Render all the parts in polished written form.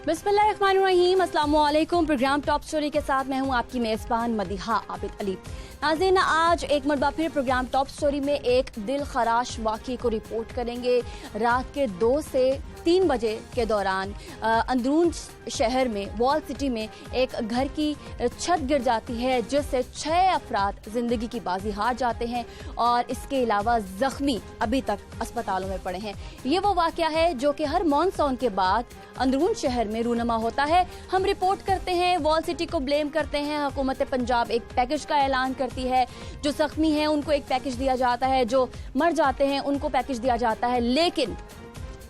बिस्मिल्लाहिर्रहमानिर्रहीम, अस्सलाम वालेकुम। प्रोग्राम टॉप स्टोरी के साथ मैं हूं आपकी मेज़बान मदीहा आबिद अली। नाज़रीन, आज एक मरतबा फिर प्रोग्राम टॉप स्टोरी में एक दिल खराश वाक़ये को रिपोर्ट करेंगे। रात के 2 से 3 बजे के दौरान अंदरून शहर में वॉल सिटी में एक घर की छत गिर जाती है, जिससे 6 अफराद ज़िंदगी की बाजी हार जाते हैं और इसके अलावा ज़ख्मी अभी तक अस्पतालों में पड़े हैं। ये वो वाक़या है जो कि हर मॉनसून के बाद अंदरून शहर में रूनमा होता है। हम रिपोर्ट करते हैं, वॉल सिटी को ब्लेम करते हैं, हुकूमत पंजाब एक पैकेज का ऐलान करती है, जो जख्मी हैं उनको एक पैकेज दिया जाता है, जो मर जाते हैं उनको पैकेज दिया जाता है। लेकिन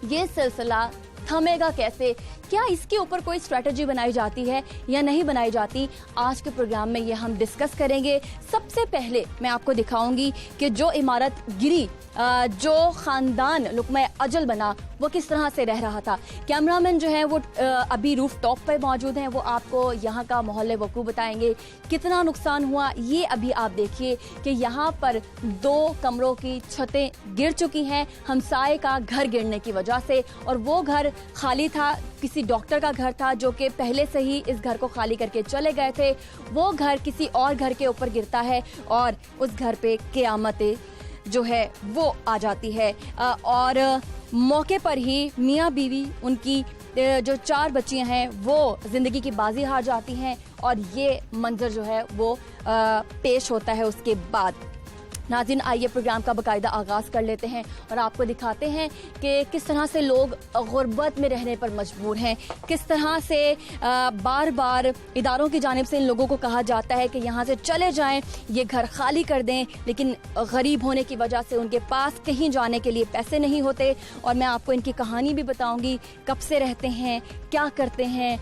ये सिलसिला थमेगा कैसे? क्या इसके ऊपर कोई स्ट्रेटजी बनाई जाती है या नहीं बनाई जाती? आज के प्रोग्राम में ये हम डिस्कस करेंगे। सबसे पहले मैं आपको दिखाऊंगी कि जो इमारत गिरी, जो खानदान लुक़मा अजल बना, वो किस तरह से रह रहा था। कैमरामैन जो है वो अभी रूफ टॉप पर मौजूद हैं, वो आपको यहाँ का माहौल वकू बताएंगे। कितना नुकसान हुआ ये अभी आप देखिए कि यहाँ पर 2 कमरों की छतें गिर चुकी हैं हमसाये का घर गिरने की वजह से, और वो घर खाली था, किसी डॉक्टर का घर था जो कि पहले से ही इस घर को खाली करके चले गए थे। वो घर किसी और घर के ऊपर गिरता है और उस घर पे क़यामत जो है वो आ जाती है। और मौके पर ही मियाँ बीवी, उनकी जो 4 बच्चियां हैं, वो ज़िंदगी की बाजी हार जाती हैं और ये मंजर जो है वो पेश होता है उसके बाद। नाज़रीन, आइए प्रोग्राम का बाकायदा आगाज़ कर लेते हैं और आपको दिखाते हैं कि किस तरह से लोग गुर्बत में रहने पर मजबूर हैं, किस तरह से बार बार इदारों की जानिब से इन लोगों को कहा जाता है कि यहाँ से चले जाएं, ये घर खाली कर दें, लेकिन गरीब होने की वजह से उनके पास कहीं जाने के लिए पैसे नहीं होते। और मैं आपको इनकी कहानी भी बताऊँगी, कब से रहते हैं, क्या करते हैं,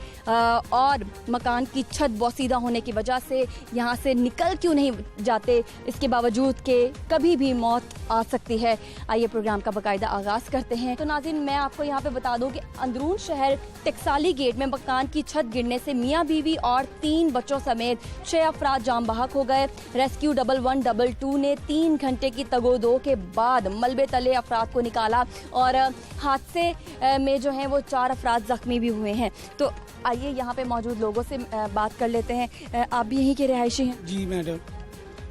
और मकान की छत बोसीदा होने की वजह से यहाँ से निकल क्यों नहीं जाते, इसके बावजूद कि कभी भी मौत आ सकती है। आइए प्रोग्राम का बाकायदा आगाज़ करते हैं। तो नाज़रीन, मैं आपको यहाँ पे बता दूं कि अंदरून शहर टेक्साली गेट में मकान की छत गिरने से मियाँ बीवी और 3 बच्चों समेत 6 अफराद जाम बहक हो गए। रेस्क्यू 1122 ने 3 घंटे की तगोदो के बाद मलबे तले अफराद को निकाला और हादसे में जो है वो 4 अफराद जख्मी भी हुए हैं। तो आइए यहाँ पे मौजूद लोगों से बात कर लेते हैं। आप भी यहीं के रिहायशी हैं? जी मैडम।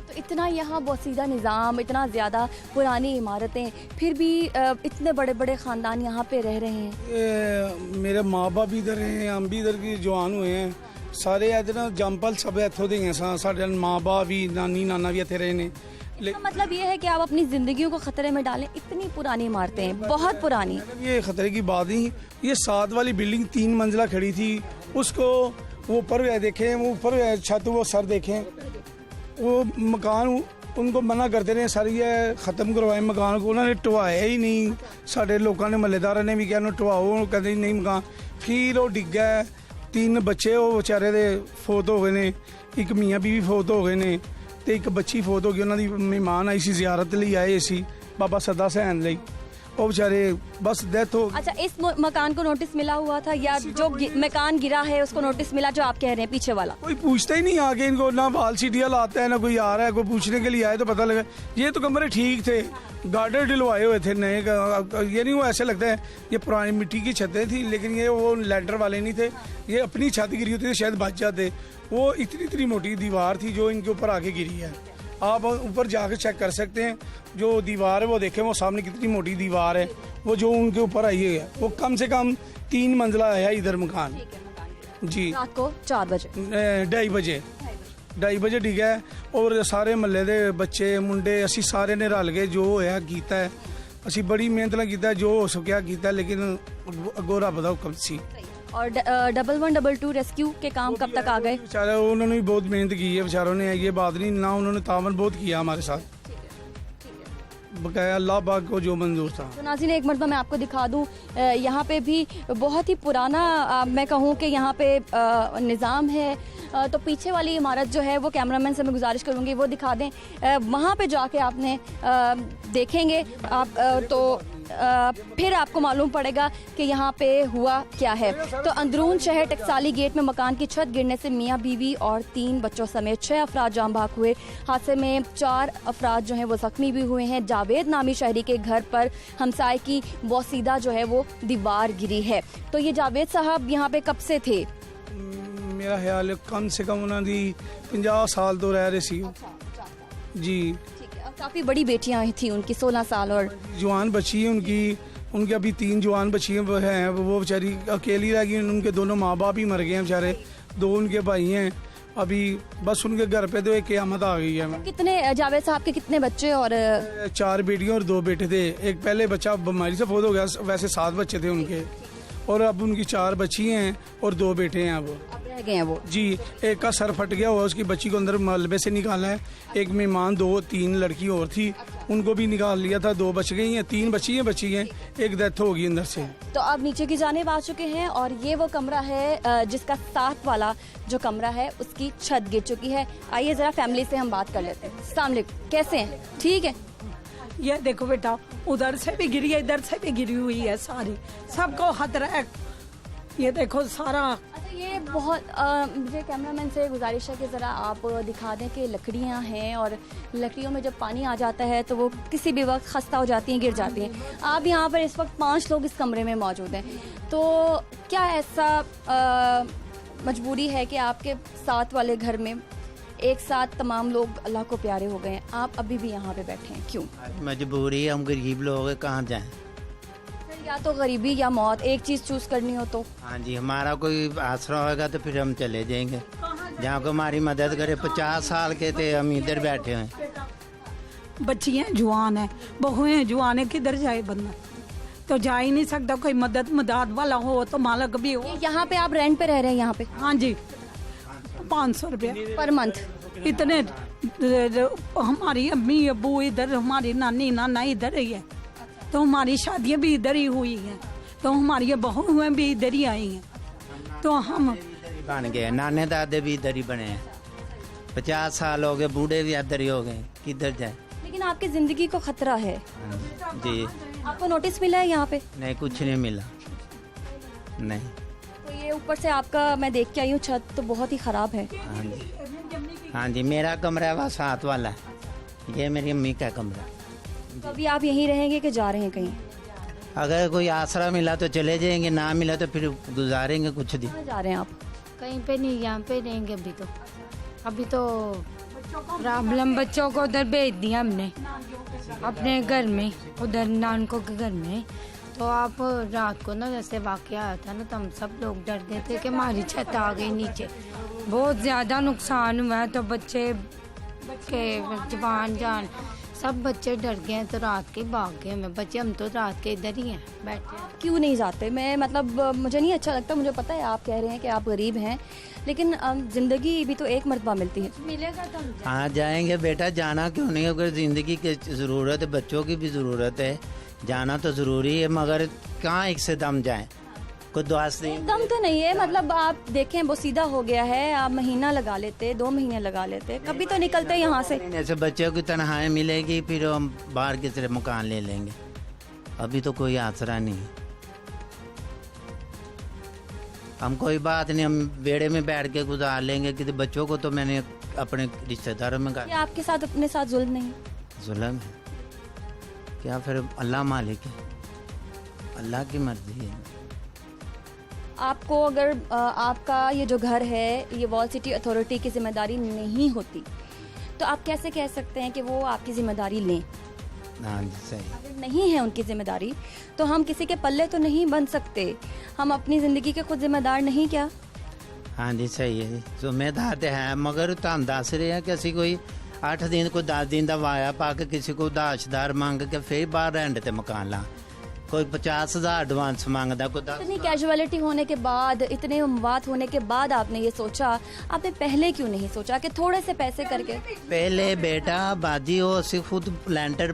तो इतना यहाँ बोसीदा निज़ाम, इतना ज़्यादा पुरानी इमारतें, फिर भी इतने बड़े बड़े ख़ानदान यहाँ पे रह रहे हैं। मेरे माँ बाप भी इधर हैं, हम भी इधर की जवान हुए हैं, सारे इधर जंपल सब इतों दे हैं, साढ़े माँ बाप भी, नानी नाना भी इतने रहे ने। मतलब ये है कि आप अपनी जिंदगियों को खतरे में डालें। इतनी पुरानी इमारतें हैं, बहुत पुरानी। ये खतरे की बात नहीं, ये 7 वाली बिल्डिंग 3 मंजिला खड़ी थी, उसको वो ऊपर देखें, वो ऊपर छत, वो सर देखें, वो मकान उनको मना करते रहे, सारी ये ख़त्म करवाए मकान को, उन्होंने टवाया ही नहीं। साढ़े लोगों ने, महल्लेदारों ने भी कहा टवाओ, कहते नहीं मकान। फिर वो डिग गया, 3 बच्चे वो बेचारे दे फोत हो गए ने, एक मियाँ बीवी फोत हो गए ने, तो एक बच्ची फोत हो गई। उन्होंने मेहमान आई सी, जियारत लिए आए सी बाबा सदा सैन लई, वो बेचारे बस डेथ हो। अच्छा, इस मकान को नोटिस मिला हुआ था या जो मकान गिरा है उसको नोटिस मिला, जो आप कह रहे हैं पीछे वाला? कोई पूछता ही नहीं आगे इनको, ना वाल सीटियाँ लाता है, ना कोई आ रहा है, कोई पूछने के लिए आए तो पता लगा। ये तो कमरे ठीक थे, गार्डर डलवाए हुए थे नए, ये नहीं वो ऐसे लगता है ये पुरानी मिट्टी की छतें थी, लेकिन ये वो लेंटर वाले नहीं थे, ये अपनी छत गिरी होती थी, शायद बच जाते। वो इतनी मोटी दीवार थी जो इनके ऊपर आके गिरी है। आप ऊपर जाके चेक कर सकते हैं, जो दीवार है वो देखें, वो सामने कितनी मोटी दीवार है, वो जो उनके ऊपर आई है, वो कम से कम 3 मंजिला है इधर मकान। जी, रात को 4 बजे 2:30 बजे डिगा है, और सारे महल्ले दे बच्चे मुंडे असी सारे ने रल के जो होया कीता है। असी बड़ी मेहनत नाल कीता, जो हो सकिया कीता, लेकिन अगों रब दा हुक्म सी। और 1122 रेस्क्यू के काम कब तक आ गए? बेचारे उन्होंने भी बहुत मेहनत की है बेचारों ने, ये बात नहीं ना, उन्होंने तावन बहुत किया हमारे साथ, बकाया अल्लाह पाक को जो मंजूर था। तो नाज़रीन, एक मरतबा मैं आपको दिखा दूं, यहाँ पे भी बहुत ही पुराना मैं कहूँ कि यहाँ पे निज़ाम है। तो पीछे वाली इमारत जो है वो कैमरामैन से मैं गुजारिश करूँगी वो दिखा दें। वहाँ पे जाके आपने देखेंगे आप तो फिर आपको मालूम पड़ेगा कि यहाँ पे हुआ क्या है। तो अंदरून शहर टकसाली गेट में मकान की छत गिरने से मियाँ बीवी और 3 बच्चों समेत 6 अफराद जान भाग हुए। हादसे में 4 अफराद जो हैं वो जख्मी भी हुए हैं। जावेद नामी शहरी के घर पर हमसाय की बोसीदा जो है वो दीवार गिरी है। तो ये जावेद साहब यहाँ पे कब से थे? मेरा ख्याल है कम से कम उन्होंने 50 साल तो रह रहे सी जी। काफ़ी बड़ी बेटियां थी उनकी, 16 साल और जवान बच्ची है उनकी अभी 3 जवान बच्ची हैं वो बेचारी अकेली रह गई। उनके दोनों माँ बाप ही मर गए हैं बेचारे, 2 उनके भाई हैं। अभी बस उनके घर पे तो एक क़यामत आ गई है। कितने जावेद साहब के कितने बच्चे? और 4 बेटियां और 2 बेटे थे। एक पहले बच्चा बीमारी से फौत हो गया, वैसे 7 बच्चे थे उनके, और अब उनकी 4 बच्ची हैं और 2 बेटे हैं। अब रह गए हैं वो जी। एक का सर फट गया हुआ, उसकी बच्ची को अंदर मलबे से निकाला है। एक मेहमान 2-3 लड़की और थी, उनको भी निकाल लिया था, 2 बच गई हैं। 3 बच्ची हैं, एक डेथ होगी अंदर से। तो अब नीचे की जानिब आ चुके हैं और ये वो कमरा है जिसका साथ वाला जो कमरा है उसकी छत गिर चुकी है। आइए जरा फैमिली से हम बात कर लेते हैं। अस्सलाम वालेकुम, कैसे हैं? ठीक है। ये देखो बेटा, उधर से भी गिरी है, इधर से भी गिरी हुई है सारी, सबको खतरा है। ये देखो सारा। अच्छा, ये बहुत मुझे कैमरामैन से गुजारिश है कि ज़रा आप दिखा दें कि लकड़ियाँ हैं और लकड़ियों में जब पानी आ जाता है तो वो किसी भी वक्त खस्ता हो जाती हैं, गिर जाती हैं। आप यहाँ पर इस वक्त 5 लोग इस कमरे में मौजूद हैं, तो क्या ऐसा मजबूरी है कि आपके साथ वाले घर में एक साथ तमाम लोग अल्लाह को प्यारे हो गए हैं, आप अभी भी यहाँ पे बैठे हैं, क्यों? मजबूरी है, हम गरीब लोग हैं, कहाँ जाएं? या तो गरीबी या मौत, एक चीज चूज करनी हो तो? हाँ जी, हमारा कोई आसरा होगा तो फिर हम चले जाएंगे जहाँ को हमारी मदद करे। 50 साल के थे, हम इधर बैठे हैं। बच्चियां जवान है, बहुएं जवान है, किधर जाए बंदा? तो जा ही नहीं सकता। कोई मदद वाला हो तो मालक भी हो। यहाँ पे आप रेंट पे रह रहे हैं यहाँ पे? हाँ जी, 500 रुपया पर मंथ। इतने हमारी अम्मी अबू इधर, हमारी नानी नाना इधर ही है, तो हमारी शादियाँ भी इधर ही हुई हैं, तो हमारी बहुएं भी इधर ही आई हैं, तो हम बन गए। नाने दादे भी इधर ही बने हैं। 50 साल हो गए, बूढ़े भी इधर ही हो गए, किधर जाए? लेकिन आपकी जिंदगी को खतरा है। जी। आपको नोटिस मिला है यहाँ पे? नहीं, कुछ नहीं मिला। नहीं। तो ये ऊपर से आपका मैं देख के आई हूँ, छत तो बहुत ही खराब है। हाँ जी, हाँ जी, मेरा कमरा वह साथ वाला है, ये मेरी अम्मी का कमरा। तो अभी आप यहीं रहेंगे कि जा रहे हैं कहीं? अगर कोई आसरा मिला तो चले जाएंगे, ना मिला तो फिर गुजारेंगे कुछ दिन। कहाँ जा रहे हैं आप? कहीं पे नहीं, यहाँ पे रहेंगे अभी तो प्रॉब्लम। बच्चों को उधर भेज दिया हमने अपने घर में, उधर नानको के घर में। तो आप रात को ना जैसे वाकया आया था ना, तो हम सब लोग डर गए थे कि हमारी छत आ गई नीचे, बहुत ज़्यादा नुकसान हुआ है। तो बच्चे के जवान जान सब बच्चे डर गए हैं, तो रात के भाग गए। मैं बच्चे हम तो रात के इधर ही हैं बैठे। क्यों नहीं जाते? मैं मतलब मुझे नहीं अच्छा लगता। मुझे पता है आप कह रहे हैं कि आप गरीब हैं, लेकिन जिंदगी भी तो एक मरतबा मिलती है। मिलेगा तो हम हाँ जाएंगे बेटा, जाना क्यों नहीं? अगर जिंदगी की ज़रूरत है, बच्चों की भी ज़रूरत है, जाना तो ज़रूरी है, मगर कहाँ एक से दम जाए? कोई दुआस नहीं। दम तो नहीं है, मतलब आप देखें वो सीधा हो गया है, आप महीना लगा लेते, 2 महीने लगा लेते, कभी तो निकलते यहाँ से। ऐसे बच्चों की तनहाई मिलेगी, फिर हम बाहर की तरह मकान ले लेंगे। अभी तो कोई आसरा नहीं। हम कोई बात नहीं, हम बेड़े में बैठ के गुजार लेंगे। कि बच्चों को तो मैंने अपने रिश्तेदारों में क्या आपके साथ अपने साथ जुल्म नहीं? जुल्म है क्या? फिर अल्लाह मालिक है, अल्लाह की मर्जी है। आपको अगर आपका ये जो घर है ये वॉल सिटी अथॉरिटी की जिम्मेदारी नहीं होती, तो आप कैसे कह सकते हैं कि वो आपकी जिम्मेदारी लें? हाँ जी, सही। अगर नहीं है उनकी जिम्मेदारी तो हम किसी के पल्ले तो नहीं बन सकते। हम अपनी ज़िंदगी के खुद जिम्मेदार नहीं क्या? हाँ जी, सही है। जिम्मेदार तो है, मगर तुम दस रहे हैं कि असी कोई 8 दिन को 10 दिन का वाया पा के किसी को दाशदार मांग के फिर बाहर रेंट ते मकान ला। कोई 50,000 एडवांस मांगदा, कोई 10। इतनी कैजुअलिटी होने के बाद, इतने बात होने के बाद आपने ये सोचा, आपने पहले क्यों नहीं सोचा कि थोड़े से पैसे करके? पहले बेटा बाजी हो, असी खुद लैंटर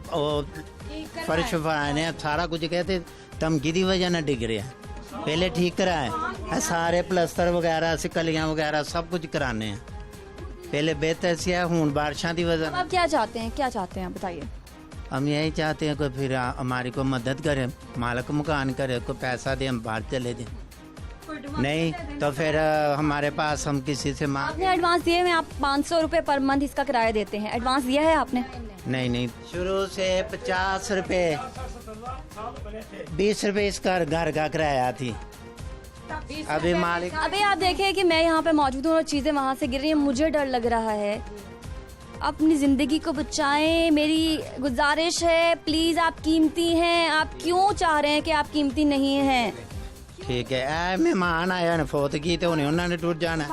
फर्श फराने सारा कुछ कहते, धमकी की वजह ना डिग रहा। पहले ठीक कराए सारे प्लस्तर वगैरह सिकलियां वगैरह सब कुछ कराने हैं पहले बेहतर से है हूं बारिशा की वजह आप क्या चाहते हैं, क्या चाहते हैं आप बताइए। हम यही चाहते हैं कोई फिर हमारी को मदद करे, मालिक मकान करे, कोई पैसा दे हम बाहर चले जाए, नहीं तो फिर हमारे पास हम किसी से मांग। आपने एडवांस दिए हैं, आप 500 रुपए पर मंथ इसका किराया देते हैं, एडवांस दिया है आपने? नहीं शुरू से 50 रुपए 20 रुपए इसका घर का किराया थी। अभी मालिक अभी आप देखें कि मैं यहाँ पे मौजूद हूँ और चीजें वहाँ से गिर रही हैं, मुझे डर लग रहा है। अपनी जिंदगी को बचाएं, मेरी गुजारिश है, प्लीज। आप कीमती हैं, आप क्यों चाह रहे हैं कि आप कीमती नहीं हैं? ठीक है ए मेहमान आया ने फोत की तो उन्होंने टूट जाना।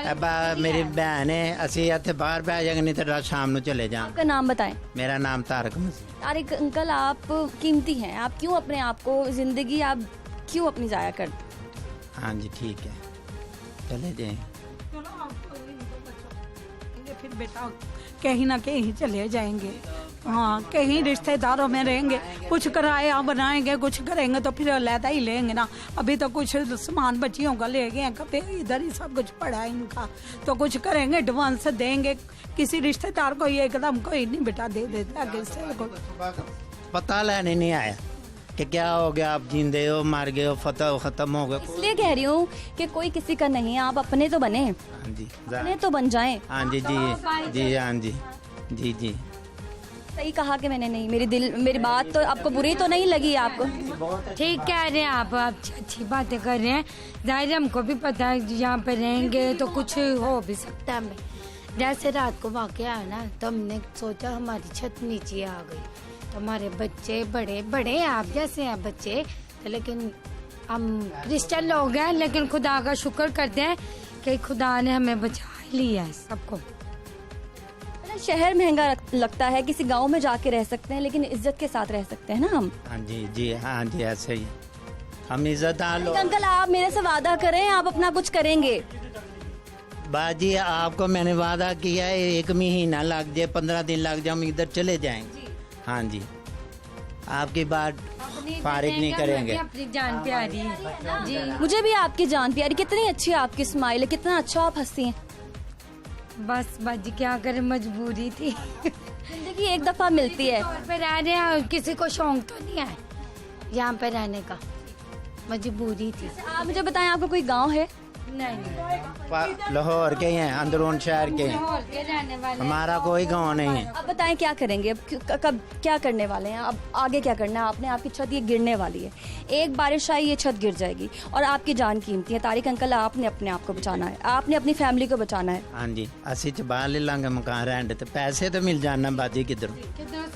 अब मेरी बहन है असी इतने बाहर बह जाएंगे नहीं तो रात शाम को चले जाएंगे। आपका नाम बताएं। मेरा नाम तारक मसीह। तारिक अंकल, आप कीमती हैं, आप क्यों अपने आप को, जिंदगी आप क्यों अपनी जाया कर? हाँ जी ठीक है चले जाए। फिर बेटा कहीं ना कहीं चले जाएंगे, हाँ कहीं रिश्तेदारों में रहेंगे, कुछ किराया बनाएंगे, कुछ करेंगे तो फिर अलहदा ही लेंगे ना। अभी तो कुछ सामान बच्चियों का ले गए, कभी इधर ही सब कुछ पड़ा है इनका, तो कुछ करेंगे एडवांस देंगे किसी रिश्तेदार को, ये एकदम कोई नहीं बेटा दे देता किसी को। पता लेने नहीं आया कि क्या हो गया, आप जिंदे हो मर गए हो फतह खत्म हो गया। इसलिए कह रही हूँ कि कोई किसी का नहीं है, आप अपने तो बने, हाँ जी अपने तो बन जाएं। हाँ जी जी जी हाँ जी जी जी सही कहा कि मैंने नहीं, मेरी बात तो आपको बुरी तो नहीं लगी आपको? ठीक कह रहे हैं आप अच्छी बातें कर रहे हैं। जाहिर हमको भी पता है यहाँ पे रहेंगे तो कुछ हो भी सकता है हमें। जैसे रात को वाकया आया ना तो हमने सोचा हमारी छत नीचे आ गई, तो हमारे बच्चे बड़े बड़े हैं, आप जैसे हैं बच्चे, तो लेकिन हम क्रिश्चियन लोग हैं, लेकिन खुदा का शुक्र करते हैं कि खुदा ने हमें बचा लिया है सबको। शहर महंगा लगता है, किसी गांव में जाके रह सकते हैं लेकिन इज्जत के साथ रह सकते हैं ना हम। हाँ जी हाँ जी ऐसे ही हम इज्जतदार लोग। अंकल आप मेरे से वादा करें, आप अपना कुछ करेंगे। बाजी आपको मैंने वादा किया है, 1 महीना लग जाए 15 दिन लग जाए हम इधर चले जाएंगे। हाँ जी आपकी बात फारिग नहीं करेंगे। अपनी जान प्यारी है जी। मुझे भी आपकी जान प्यारी, कितनी अच्छी आपकी स्माइल है, कितना अच्छा आप हंसती हैं। बस बाजी क्या करें, मजबूरी थी। जिंदगी एक दफा मिलती है। पे रह रहे हैं, किसी को शौक तो नहीं है यहाँ पे रहने का, मजबूरी थी। आप मुझे बताएं आपका कोई गांव है? नहीं लाहौर के हैं, अंदरून शहर के हैं, लाहौर के रहने वाले। हमारा कोई गांव नहीं है। अब बताएं क्या करेंगे, अब कब क्या करने वाले हैं, अब आगे क्या करना है आपने? आपकी छत ये गिरने वाली है, एक बारिश आई ये छत गिर जाएगी और आपकी जान कीमती है। तारिक अंकल आपने अपने आप को बचाना है, आपने अपनी फैमिली को बचाना है। हाँ जी असी चबा ले लांगे मकान रेंट ते पैसे तो मिल जाना बाजी किधरों,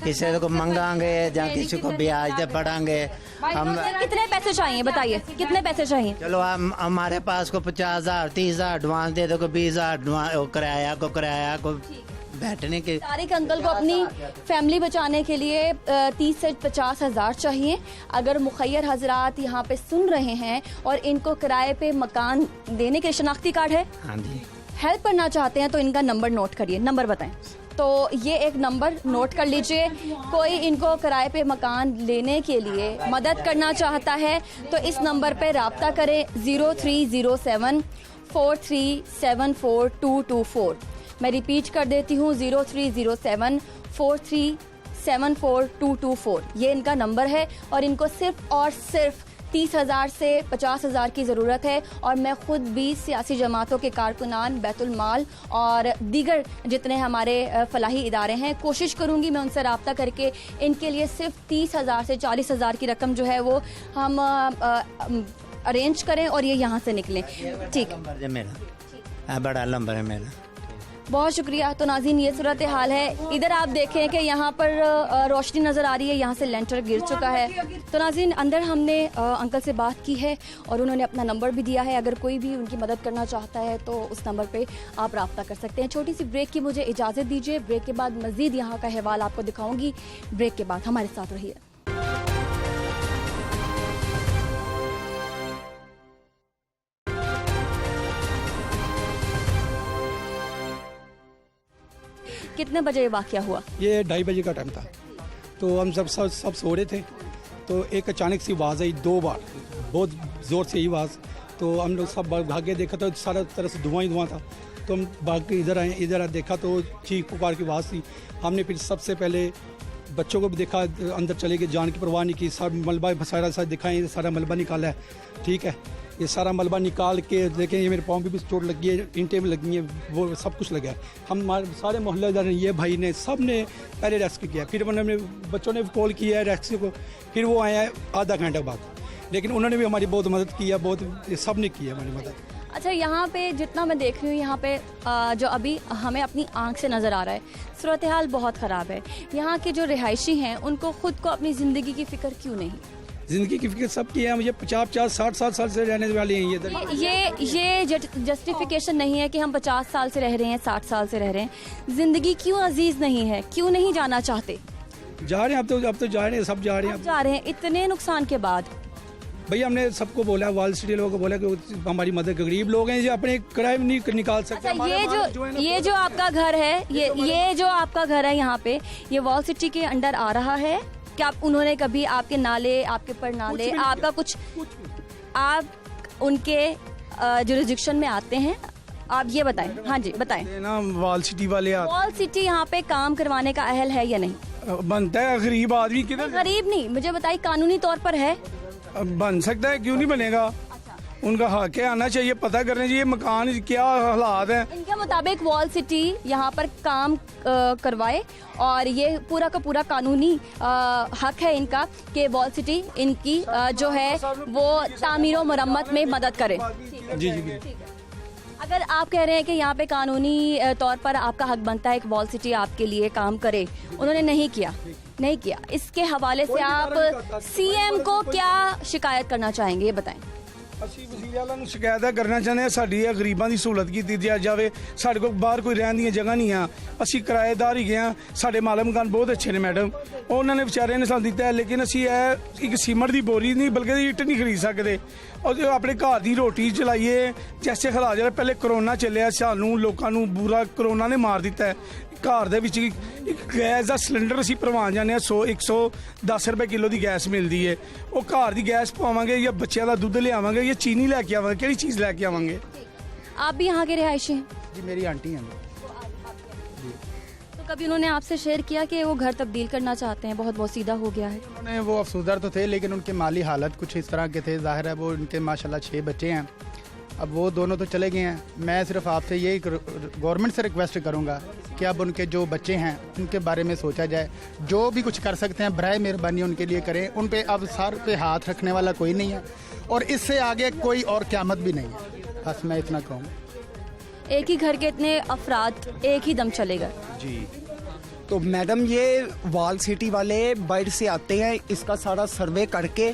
किसी को मंगांगे या किसी को ब्याज दे पड़ांगे हम। कितने पैसे चाहिए बताइए, कितने पैसे चाहिए? चलो हम हमारे पास को 50,000 30,000 एडवांस दे दो, को 20,000 किराया को बैठने के। तारिक अंकल को अपनी फैमिली बचाने के लिए 30 से 50 हज़ार चाहिए। अगर मुखैर हजरात यहाँ पे सुन रहे हैं और इनको किराए पे मकान देने के शनाख्ती कार्ड है, हाँ जी हेल्प करना चाहते हैं तो इनका नंबर नोट करिए। नंबर बताएं। तो ये एक नंबर नोट कर लीजिए। कोई इनको किराए पे मकान लेने के लिए मदद करना चाहता है तो इस नंबर पे राब्ता करें 0307 4374 मैं रिपीट कर देती हूँ 0307 4374 ये इनका नंबर है और इनको सिर्फ और सिर्फ 30,000 से 50,000 की ज़रूरत है। और मैं खुद भी सियासी जमातों के कारकुनान, बैतुल माल और दीगर जितने हमारे फलाही इदारे हैं, कोशिश करूंगी मैं उनसे रब्ता करके इनके लिए सिर्फ 30,000 से 40,000 की रकम जो है वो हम अरेंज करें और ये यहाँ से निकलें। ठीक है, मेरा बड़ा नंबर है मेरा। बहुत शुक्रिया। तो नाज़रीन ये सूरत हाल है। इधर आप देखें कि यहाँ पर रोशनी नज़र आ रही है, यहाँ से लेंटर गिर चुका है। तो नाज़रीन अंदर हमने अंकल से बात की है और उन्होंने अपना नंबर भी दिया है। अगर कोई भी उनकी मदद करना चाहता है तो उस नंबर पे आप रब्ता कर सकते हैं। छोटी सी ब्रेक की मुझे इजाज़त दीजिए, ब्रेक के बाद मज़ीद यहाँ का अहवाल आपको दिखाऊँगी। ब्रेक के बाद हमारे साथ रहिए। कितने बजे ये वाक़या हुआ? ये 2:30 बजे का टाइम था। तो हम सब सो रहे थे तो एक अचानक सी आवाज़ आई 2 बार, बहुत ज़ोर से ही आवाज़, तो हम लोग सब भागे, देखा तो सारा तरह से धुआं ही धुआं था। तो हम भाग के इधर आए, इधर देखा तो चीख पुकार की आवाज़ थी। हमने फिर सबसे पहले बच्चों को भी देखा, अंदर चले गए, जान की परवाह नहीं की, सब मलबा सारा दिखाएं, सारा मलबा निकाला है, ठीक है। ये सारा मलबा निकाल के देखें, ये मेरे पाँव पे भी चोट लगी है, ईंटें भी लगी हैं, वो सब कुछ लगा है। हम सारे मोहल्लेदार ने, ये भाई ने, सब ने पहले रेस्क्यू किया, फिर उन्होंने बच्चों ने कॉल किया है रेस्क्यू को, फिर वो आए हैं आधा घंटे बाद, लेकिन उन्होंने भी हमारी बहुत मदद की है, बहुत सब ने की है हमारी मदद। अच्छा, यहाँ पे जितना मैं देख रही हूँ, यहाँ पे जो अभी हमें अपनी आंख से नज़र आ रहा है, सूरत हाल बहुत ख़राब है। यहाँ के जो रिहायशी हैं उनको खुद को अपनी ज़िंदगी की फ़िक्र क्यों नहीं? ज़िंदगी की फिक्र सबकी है, मुझे 50-60 साल से रहने वाले हैं ये जस्टिफिकेशन नहीं है कि हम 50 साल से रह रहे हैं, 60 साल से रह रहे हैं। ज़िंदगी क्यों अजीज़ नहीं है, क्यों नहीं जाना चाहते? जा रहे हैं, अब तो जा रहे हैं, सब जा रहे हैं, जा रहे हैं इतने नुकसान के बाद। भैया हमने सबको बोला, वॉल सिटी लोगों को बोला कि हमारी मदद, गरीब लोग हैं जो अपने किराए नहीं निकाल सकते। अच्छा, ये जो आपका घर है, ये जो आपका घर है यहाँ पे, ये वॉल सिटी के अंडर आ रहा है क्या? उन्होंने कभी आपके नाले, आपके पर नाले, आपका कुछ आप उनके जुरिस्डिक्शन में आते हैं? आप ये बताएं। हाँ जी बताएं ना, वॉल सिटी वाले वॉल सिटी यहाँ पे काम करवाने का अहल है या नहीं? बनता है, गरीब आदमी किधर गरीब नहीं, मुझे बताइए कानूनी तौर पर है? बन सकता है, क्यों नहीं बनेगा? उनका हक है, आना चाहिए, पता करना चाहिए मकान क्या हालात हैं। इनके मुताबिक वॉल सिटी यहाँ पर काम करवाए और ये पूरा का पूरा कानूनी हक है इनका कि वॉल सिटी इनकी जो है वो तामीर और मरम्मत में मदद करे। जी जी। अगर आप कह रहे हैं कि यहाँ पे कानूनी तौर पर आपका हक बनता है कि वॉल सिटी आपके लिए काम करे, उन्होंने नहीं किया, इसके हवाले से आप सीएम को क्या शिकायत करना चाहेंगे, ये बताएं। ਅਸੀਂ ਵਜ਼ੀਰ ਆਲਾ ਨੂੰ ਸ਼ਿਕਾਇਤ ਕਰਨਾ ਚਾਹੁੰਦੇ ਹਾਂ, ਸਾਡੀ ਇਹ ਗਰੀਬਾਂ ਦੀ ਸਹੂਲਤ ਕੀਤੀ ਜਾਵੇ। ਸਾਡੇ ਕੋਲ ਬਾਹਰ ਕੋਈ ਰਹਿਣ ਦੀਆਂ ਜਗ੍ਹਾ ਨਹੀਂ ਆ, ਅਸੀਂ ਕਿਰਾਏਦਾਰ ਹੀ ਗਏ ਹਾਂ। ਸਾਡੇ ਮਾਲਕ ਮਕਾਨ ਬਹੁਤ ਅੱਛੇ ਨੇ ਮੈਡਮ, ਉਹਨਾਂ ਨੇ ਵਿਚਾਰਿਆਂ ਨੇ ਸਾਨੂੰ ਦਿੱਤਾ ਹੈ, ਲੇਕਿਨ ਅਸੀਂ ਇਹ ਇੱਕ ਸੀਮਟ ਦੀ ਬੋਰੀ ਨਹੀਂ ਬਲਕਿ ਇੱਟ ਨਹੀਂ ਖਰੀਦ ਸਕਦੇ। और जो अपने घर की रोटी चलाइए, जैसे हालात जो पहले करोना चलिया, सानू लोगों को बुरा करोना ने मार दिता है। घर दे विच एक गैस का सिलेंडर असीं भरवान जाने 110 रुपए किलो की गैस मिलती है, वो घर की गैस पवांगे या बच्चों का दुध लियावांगे या चीनी लैके आवांगे, किहड़ी चीज़ लैके आवांगे? आप भी यहाँ के रिहायशी हैं? जी मेरी आंटी हैं। तो कभी उन्होंने आपसे शेयर किया कि वो घर तब्दील करना चाहते हैं, बहुत सीधा हो गया है? उन्होंने, वो अफसोसदार तो थे, लेकिन उनके माली हालत कुछ इस तरह के थे, जाहिर है वो उनके माशाल्लाह 6 बच्चे हैं, अब वो दोनों तो चले गए हैं। मैं सिर्फ आपसे यही गवर्नमेंट से रिक्वेस्ट करूंगा कि अब उनके जो बच्चे हैं उनके बारे में सोचा जाए, जो भी कुछ कर सकते हैं बराए मेहरबानी उनके लिए करें। उन पे अब सर पे हाथ रखने वाला कोई नहीं है और इससे आगे कोई और क़यामत भी नहीं है, बस मैं इतना कहूँ। एक ही घर के इतने अफराद एक ही दम चले गए। जी तो मैडम, ये वॉल सिटी वाले बाहर से आते हैं, इसका सारा सर्वे करके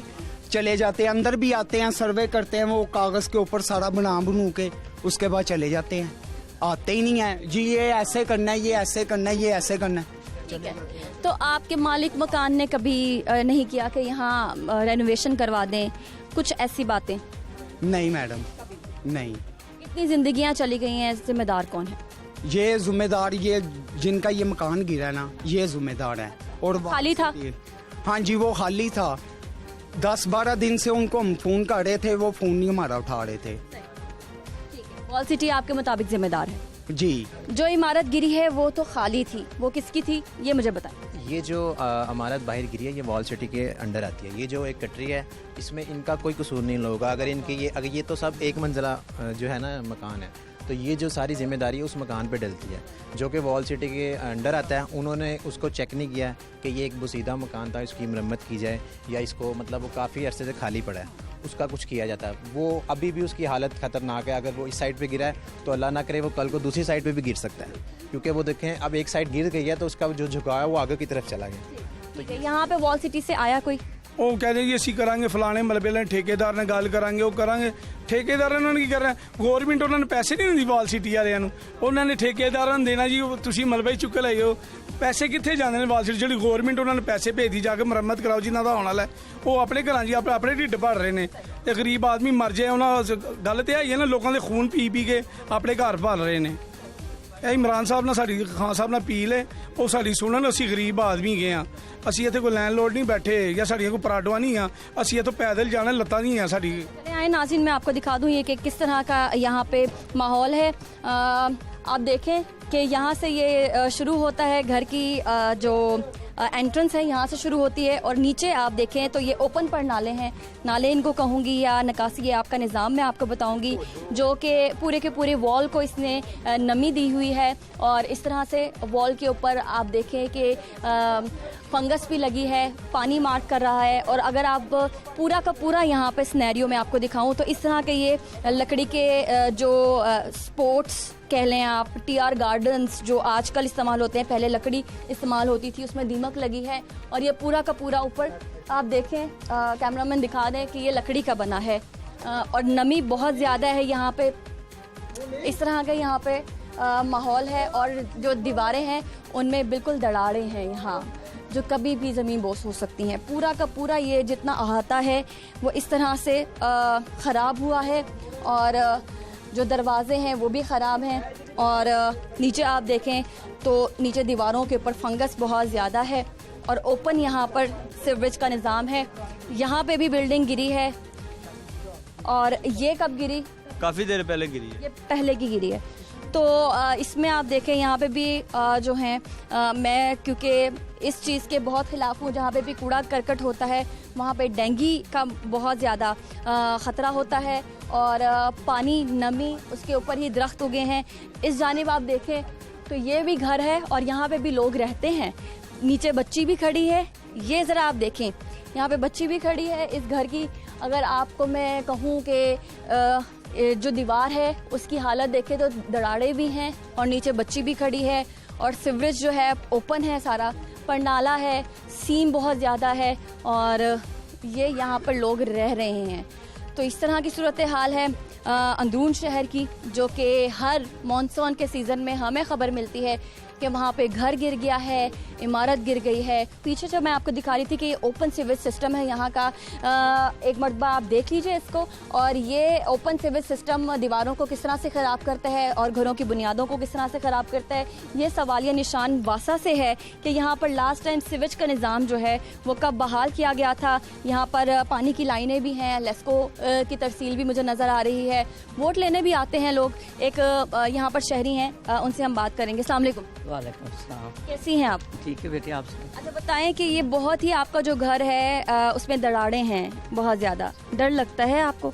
चले जाते हैं, अंदर भी आते हैं, सर्वे करते हैं, वो कागज़ के ऊपर सारा बनू के उसके बाद चले जाते हैं, आते ही नहीं है जी ये ऐसे करना है, ये ऐसे करना है, ये ऐसे करना है। ठीक है, तो आपके मालिक मकान ने कभी नहीं किया कि यहाँ रेनोवेशन करवा दें, कुछ ऐसी बातें? नहीं मैडम, नहीं। इतनी जिंदगियाँ चली गई हैं, जिम्मेदार कौन है? ये जिम्मेदार ये जिनका ये मकान गिरा है ना, ये जिम्मेदार है। और खाली था? हाँ जी, वो खाली था। 10-12 दिन से उनको हम फ़ोन कर रहे थे, वो फ़ोन नहीं हमारा उठा रहे थे। वॉल सिटी आपके मुताबिक जिम्मेदार है? जी। जो इमारत गिरी है वो तो खाली थी, वो किसकी थी ये मुझे बताएं। ये जो इमारत बाहर गिरी है ये वॉल सिटी के अंडर आती है। ये जो एक कटरी है इसमें इनका कोई कसूर नहीं होगा। अगर ये तो सब एक मंजिला जो है ना मकान है, तो ये जो सारी जिम्मेदारी उस मकान पे डलती है जो कि वॉल सिटी के अंडर आता है। उन्होंने उसको चेक नहीं किया कि ये एक बसीदा मकान था, इसकी मरम्मत की जाए या इसको मतलब वो काफ़ी अरसे से खाली पड़ा है, उसका कुछ किया जाता है। वो अभी भी उसकी हालत ख़तरनाक है। अगर वो इस साइड पे गिरा है तो अल्लाह ना करे वो कल को दूसरी साइड पे भी गिर सकता है, क्योंकि वो देखें अब एक साइड गिर गई है तो उसका जो झुकाव है वो आगे की तरफ चला गया। तो यहाँ पे वॉल सिटी से आया कोई? ਉਹ ਕਹਿੰਦੇ ਜੀ ਅਸੀਂ ਕਰਾਂਗੇ ਫਲਾਣੇ ਮਲਬੇ ਨਾਲ ਠੇਕੇਦਾਰ ਨਾਲ ਗੱਲ ਕਰਾਂਗੇ, ਉਹ ਕਰਾਂਗੇ। ਠੇਕੇਦਾਰਾਂ ਨੇ ਕੀ ਕਰਨਾ? ਗਵਰਨਮੈਂਟ ਉਹਨਾਂ ਨੂੰ ਪੈਸੇ ਨਹੀਂ ਦਿੰਦੀ ਵਾਲ ਸਿਟੀ ਵਾਲਿਆਂ ਨੂੰ, ਉਹਨਾਂ ਨੇ ਠੇਕੇਦਾਰਾਂ ਨੂੰ ਦੇਣਾ ਜੀ ਤੁਸੀਂ ਮਲਬਾ ਹੀ ਚੁੱਕ ਲਿਆਓ। ਪੈਸੇ ਕਿੱਥੇ ਜਾਂਦੇ ਨੇ ਵਾਲ ਸਿਟੀ? ਜਿਹੜੀ ਗਵਰਨਮੈਂਟ ਉਹਨਾਂ ਨੂੰ ਪੈਸੇ ਭੇਜਦੀ ਜਾ ਕੇ ਮੁਰੰਮਤ ਕਰਾਓ ਜਿਨ੍ਹਾਂ ਦਾ ਹੋਣ ਵਾਲਾ, ਉਹ ਆਪਣੇ ਘਰਾਂ 'ਚ ਆਪਣੇ ਢਿੱਡ ਭਰ ਰਹੇ ਨੇ ਤੇ ਗਰੀਬ ਆਦਮੀ ਮਰ ਜਾਏ। ਉਹਨਾਂ ਗੱਲ ਤੇ ਆਈ ਹੈ ਨਾ, ਲੋਕਾਂ ਦੇ ਖੂਨ ਪੀ ਕੇ ਆਪਣੇ ਘਰ ਭਰ ਰਹੇ ਨੇ। ਇਹ ਇਮਰਾਨ ਸਾਹਿਬ ਨਾਲ ਸਾਡੀ ਖਾਨ ਸਾਹਿਬ ਨਾਲ ਅਪੀਲ ਹੈ, ਉਹ ਸਾਡੀ ਸੁਣਨ। ਅਸੀਂ ਗਰੀਬ ਆਦਮੀ ਗਏ ਆ, ਅਸੀਂ ਇੱਥੇ ਕੋਈ ਲੈਂਡਲੋਰਡ ਨਹੀਂ बैठे या साड़ियाँ कोई पराडवा नहीं आ, ਅਸੀਂ ਇੱਥੋਂ पैदल जाना लत्ता नहीं है साड़ी। चले आए नाज़रीन, मैं आपको दिखा दूँ ये कि किस तरह का यहाँ पे माहौल है। आप देखें कि यहाँ से ये शुरू होता है, घर की जो एंट्रेंस है यहाँ से शुरू होती है, और नीचे आप देखें तो ये ओपन पर नाले हैं, नाले इनको कहूँगी या निकासी, ये आपका निज़ाम मैं आपको बताऊँगी, जो कि पूरे के पूरे वॉल को इसने नमी दी हुई है। और इस तरह से वॉल के ऊपर आप देखें कि फंगस भी लगी है, पानी मार्क कर रहा है। और अगर आप पूरा का पूरा यहाँ पे सिनेरियो में आपको दिखाऊं तो इस तरह के ये लकड़ी के जो स्पोर्ट्स कह लें आप, टीआर गार्डन्स जो आजकल इस्तेमाल होते हैं, पहले लकड़ी इस्तेमाल होती थी, उसमें दीमक लगी है। और ये पूरा का पूरा ऊपर आप देखें, कैमरामैन दिखा दें कि ये लकड़ी का बना है, और नमी बहुत ज़्यादा है यहाँ पे। इस तरह का यहाँ पे माहौल है, और जो दीवारें हैं उनमें बिल्कुल दरारें हैं यहाँ, जो कभी भी ज़मीन बोस हो सकती हैं। पूरा का पूरा ये जितना अहाता है वो इस तरह से ख़राब हुआ है, और जो दरवाजे हैं वो भी ख़राब हैं। और नीचे आप देखें तो नीचे दीवारों के ऊपर फंगस बहुत ज़्यादा है, और ओपन यहाँ पर सीवरेज का निज़ाम है। यहाँ पे भी बिल्डिंग गिरी है, और ये कब गिरी? काफ़ी देर पहले गिरी है, ये पहले की गिरी है। तो इसमें आप देखें यहाँ पे भी जो हैं, मैं क्योंकि इस चीज़ के बहुत ख़िलाफ़ हूँ, जहाँ पे भी कूड़ा करकट होता है वहाँ पे डेंगू का बहुत ज़्यादा ख़तरा होता है, और पानी नमी उसके ऊपर ही दरख्त उगे हैं। इस जानिब आप देखें तो ये भी घर है, और यहाँ पे भी लोग रहते हैं। नीचे बच्ची भी खड़ी है, ये ज़रा आप देखें, यहाँ पे बच्ची भी खड़ी है इस घर की। अगर आपको मैं कहूँ कि जो दीवार है उसकी हालत देखें तो दरारें भी हैं, और नीचे बच्ची भी खड़ी है, और सीवरेज जो है ओपन है सारा, पर नाला है, सीम बहुत ज़्यादा है, और ये यहाँ पर लोग रह रहे हैं। तो इस तरह की सूरत हाल है अंदरून शहर की, जो कि हर मानसून के सीज़न में हमें ख़बर मिलती है कि वहाँ पे घर गिर गया है, इमारत गिर गई है। पीछे जो मैं आपको दिखा रही थी कि ये ओपन सीवेज सिस्टम है यहाँ का, एक मरतबा आप देख लीजिए इसको। और ये ओपन सीवेज सिस्टम दीवारों को किस तरह से ख़राब करता है और घरों की बुनियादों को किस तरह से ख़राब करता है, ये सवालिया निशान वासा से है कि यहाँ पर लास्ट टाइम सीवेज का निज़ाम जो है वो कब बहाल किया गया था। यहाँ पर पानी की लाइनें भी हैं, लेस्को की तरसील भी मुझे नज़र आ रही है। वोट लेने भी आते हैं लोग, एक यहाँ पर शहरी हैं, उनसे हम बात करेंगे। अस्सलाम वालेकुम। वालेकुम अस्सलाम। कैसी हैं आप? ठीक है बेटे, आपसे। अच्छा बताएं कि ये बहुत ही आपका जो घर है उसमें दरारें हैं बहुत ज़्यादा, डर लगता है आपको?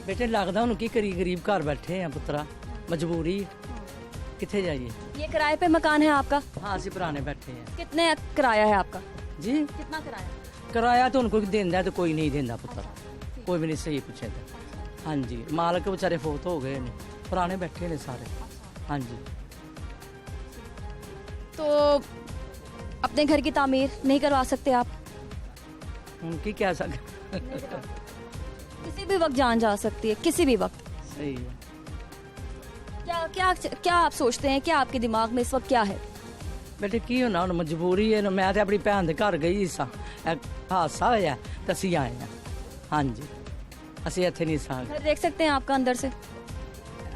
बेटे लगता उनकी गरीब घर बैठे हैं पुत्रा, मजबूरी कितने जाइए। ये किराए पे मकान है आपका? हाँ असी पुराने बैठे हैं। कितने किराया है आपका? जी कितना किराया? किराया तो उनको देंदा है तो कोई नहीं देंदा पुत्रा, कोई भी नहीं सही पूछे तो। हाँ जी, मालक बेचारे फोत हो गए ने, पुराने बैठे ने सारे। हाँ जी। तो अपने घर की तामीर नहीं करवा सकते आप? उनकी क्या सक किसी भी वक्त जान जा सकती है, किसी भी वक्त। सही है। क्या क्या क्या आप सोचते हैं, क्या आपके दिमाग में इस वक्त क्या है? बेटे की होना हुण मजबूरी है, मैं तो अपनी भैन के घर गई सा, हादसा होया तो असी आए हैं। हाँ जी, असी इत्थे नहीं सा। घर देख सकते हैं आपका अंदर से?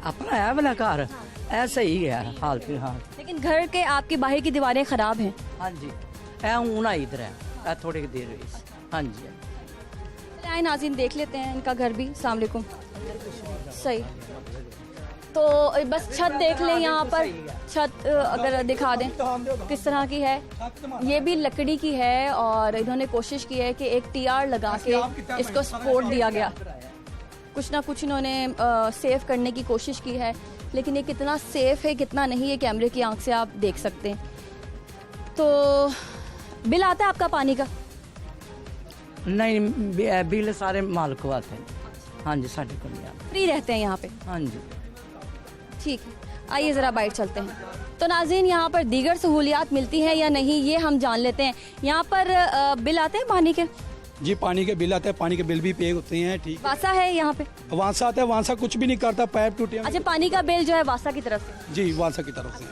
अपना है वाला घर, ऐसा ही है हाल फिलहाल। लेकिन घर के आपकी बाहर की दीवारें खराब हैं। हाँ जी, ऐ ऊन आई इधर है, थोड़ी देर हुई। हाँ जी। आए नाज़रीन देख लेते हैं इनका घर भी। अस्सलाम वालेकुम। सही, तो बस छत देख लें यहाँ पर, छत अगर दिखा दें किस तरह की है। ये भी लकड़ी की है, और इन्होंने कोशिश की है कि एक टीआर लगा के इसको सपोर्ट दिया गया, कुछ ना कुछ इन्होंने सेव करने की कोशिश की है। लेकिन ये कितना सेफ है कितना नहीं, ये कैमरे की आंख से आप देख सकते हैं। तो बिल आता है आपका पानी का? नहीं, बिल सारे मालिक को आते हैं। हाँ जी, साढ़े को नहीं आते, फ्री रहते हैं यहाँ पे? हाँ जी। ठीक है, आइए ज़रा बाइट चलते हैं। तो नाज़रीन यहाँ पर दीगर सहूलियात मिलती हैं या नहीं ये हम जान लेते हैं। यहाँ पर बिल आते हैं पानी के? जी पानी के बिल आते हैं, पानी के बिल भी पे होते हैं। ठीक, वासा है यहाँ पे? वासा आता है, वासा कुछ भी नहीं करता, पाइप टूटे। अच्छा, पानी का बिल जो है वासा की तरफ से? जी वासा की तरफ से,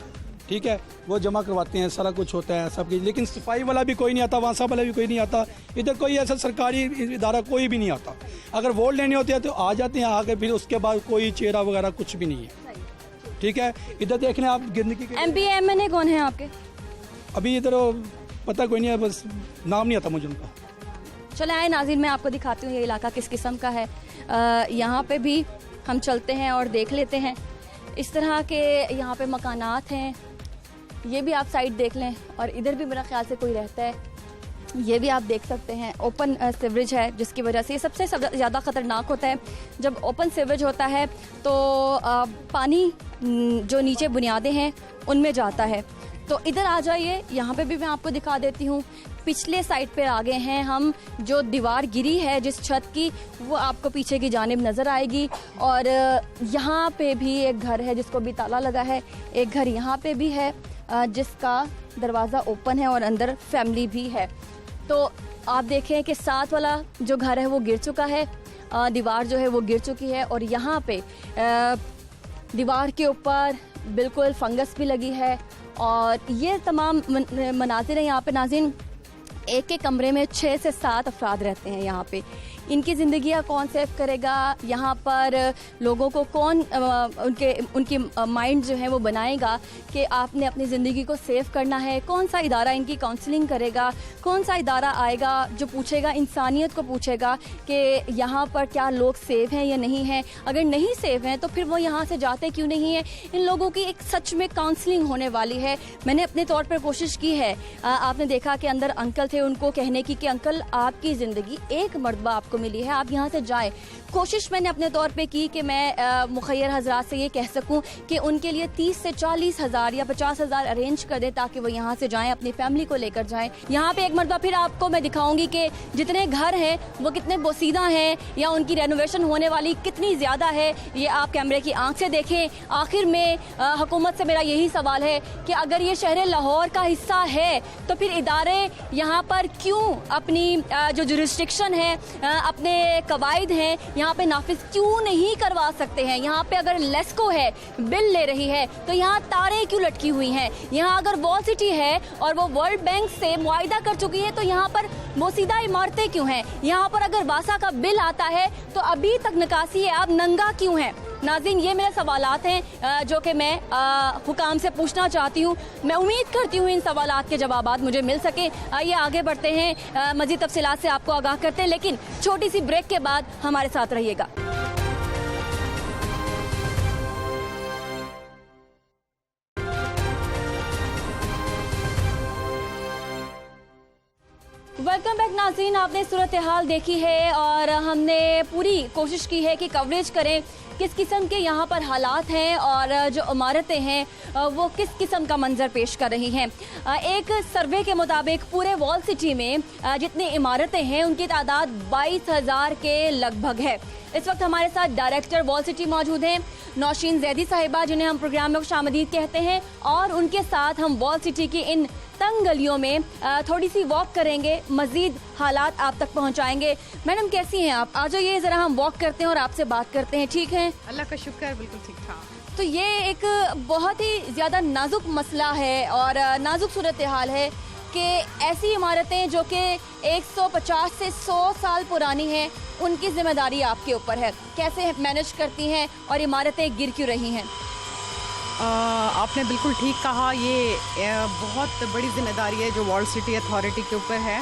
ठीक है, वो जमा करवाते हैं, सारा कुछ होता है सब। लेकिन सफाई वाला भी कोई नहीं आता, वासा वाला भी कोई नहीं आता, इधर कोई ऐसा सरकारी इदारा कोई भी नहीं आता। अगर वोट लेने होते हैं तो आ जाते हैं, आके फिर उसके बाद कोई चेहरा वगैरह कुछ भी नहीं है। ठीक है। इधर देख लें आप गिरने की MP MNA कौन है आपके? अभी इधर पता कोई नहीं है, बस नाम नहीं आता मुझे उनका। चले आए नाज़रीन, मैं आपको दिखाती हूँ ये इलाका किस किस्म का है। यहाँ पे भी हम चलते हैं और देख लेते हैं। इस तरह के यहाँ पे मकानात हैं। ये भी आप साइड देख लें, और इधर भी मेरा ख्याल से कोई रहता है। ये भी आप देख सकते हैं ओपन सीवरेज है, जिसकी वजह से ये सबसे ज़्यादा ख़तरनाक होता है। जब ओपन सीवरेज होता है तो पानी जो नीचे बुनियादें हैं उनमें जाता है। तो इधर आ जाइए, यहाँ पे भी मैं आपको दिखा देती हूँ। पिछले साइड पे आ गए हैं हम। जो दीवार गिरी है जिस छत की, वो आपको पीछे की जानिब नज़र आएगी। और यहाँ पे भी एक घर है जिसको भी ताला लगा है। एक घर यहाँ पे भी है जिसका दरवाज़ा ओपन है और अंदर फैमिली भी है। तो आप देखें कि साथ वाला जो घर है वो गिर चुका है, दीवार जो है वो गिर चुकी है, और यहाँ पे दीवार के ऊपर बिल्कुल फंगस भी लगी है। और ये तमाम मनाजिर हैं यहाँ पे नाज़रीन। एक एक कमरे में 6 से 7 अफराद रहते हैं यहाँ पे। इनकी ज़िंदगियाँ कौन सेव करेगा? यहाँ पर लोगों को कौन उनकी माइंड जो है वो बनाएगा कि आपने अपनी ज़िंदगी को सेव करना है? कौन सा इदारा इनकी काउंसलिंग करेगा? कौन सा इदारा आएगा जो पूछेगा, इंसानियत को पूछेगा कि यहाँ पर क्या लोग सेव हैं या नहीं हैं? अगर नहीं सेव हैं तो फिर वो यहाँ से जाते क्यों नहीं हैं? इन लोगों की एक सच में काउंसलिंग होने वाली है। मैंने अपने तौर पर कोशिश की है। आपने देखा कि अंदर अंकल थे, उनको कहने की कि अंकल आपकी ज़िंदगी एक मरतबा आपको मिली है, आप यहाँ से जाएं। कोशिश मैंने अपने तौर पे की कि मैं मुखैर हजरात से ये कह सकूं कि उनके लिए 30 से 40 हज़ार या 50 हज़ार अरेंज कर दें ताकि वो यहाँ से जाएं, अपनी फैमिली को लेकर जाएं। यहाँ पे एक मरतबा फिर आपको मैं दिखाऊंगी कि जितने घर हैं वो कितने बोसीदा हैं या उनकी रेनोवेशन होने वाली कितनी ज़्यादा है। ये आप कैमरे की आंख से देखें। आखिर में हुकूमत से मेरा यही सवाल है कि अगर ये शहर लाहौर का हिस्सा है तो फिर इदारे यहाँ पर क्यों अपनी जो जुरिस्डिक्शन है, अपने कवायद हैं, यहाँ पे नाफिज क्यों नहीं करवा सकते हैं? यहाँ पे अगर लेस्को है बिल ले रही है तो यहाँ तारें क्यों लटकी हुई हैं? यहाँ अगर वॉल सिटी है और वो वर्ल्ड बैंक से मुआहिदा कर चुकी है तो यहाँ पर बोसीदा इमारतें क्यों हैं? यहाँ पर अगर वासा का बिल आता है तो अभी तक निकासी है, अब नंगा क्यों है? नाज़रीन, ये मेरे सवालात हैं जो कि मैं हुकाम से पूछना चाहती हूँ। मैं उम्मीद करती हूँ इन सवालात के जवाबात मुझे मिल सके। आइए आगे बढ़ते हैं, मज़ीद तफसीलात से आपको आगाह करते हैं, लेकिन छोटी सी ब्रेक के बाद हमारे साथ रहिएगा। वेलकम बैक नाज़रीन, आपने सूरत हाल देखी है और हमने पूरी कोशिश की है कि कवरेज करें किस किस्म के यहाँ पर हालात हैं और जो इमारतें हैं वो किस किस्म का मंजर पेश कर रही हैं। एक सर्वे के मुताबिक पूरे वॉल सिटी में जितनी इमारतें हैं उनकी तादाद 22,000 के लगभग है। इस वक्त हमारे साथ डायरेक्टर वॉल सिटी मौजूद हैं, नौशीन जैदी साहिबा, जिन्हें हम प्रोग्राम में खुशामदीद कहते हैं, और उनके साथ हम वॉल सिटी की इन तंग गलियों में थोड़ी सी वॉक करेंगे, मजीद हालात आप तक पहुंचाएंगे। मैडम कैसी हैं आप? आ जाइए ज़रा हम वॉक करते हैं और आपसे बात करते हैं। ठीक है, अल्लाह का शुक्र है, बिल्कुल ठीक ठाक। तो ये एक बहुत ही ज़्यादा नाजुक मसला है और नाजुक सूरत हाल है कि ऐसी इमारतें जो कि 150 से 100 साल पुरानी हैं, उनकी जिम्मेदारी आपके ऊपर है। कैसे मैनेज करती हैं और इमारतें गिर क्यों रही हैं? आपने बिल्कुल ठीक कहा, ये बहुत बड़ी जिम्मेदारी है जो वॉल सिटी अथॉरिटी के ऊपर है,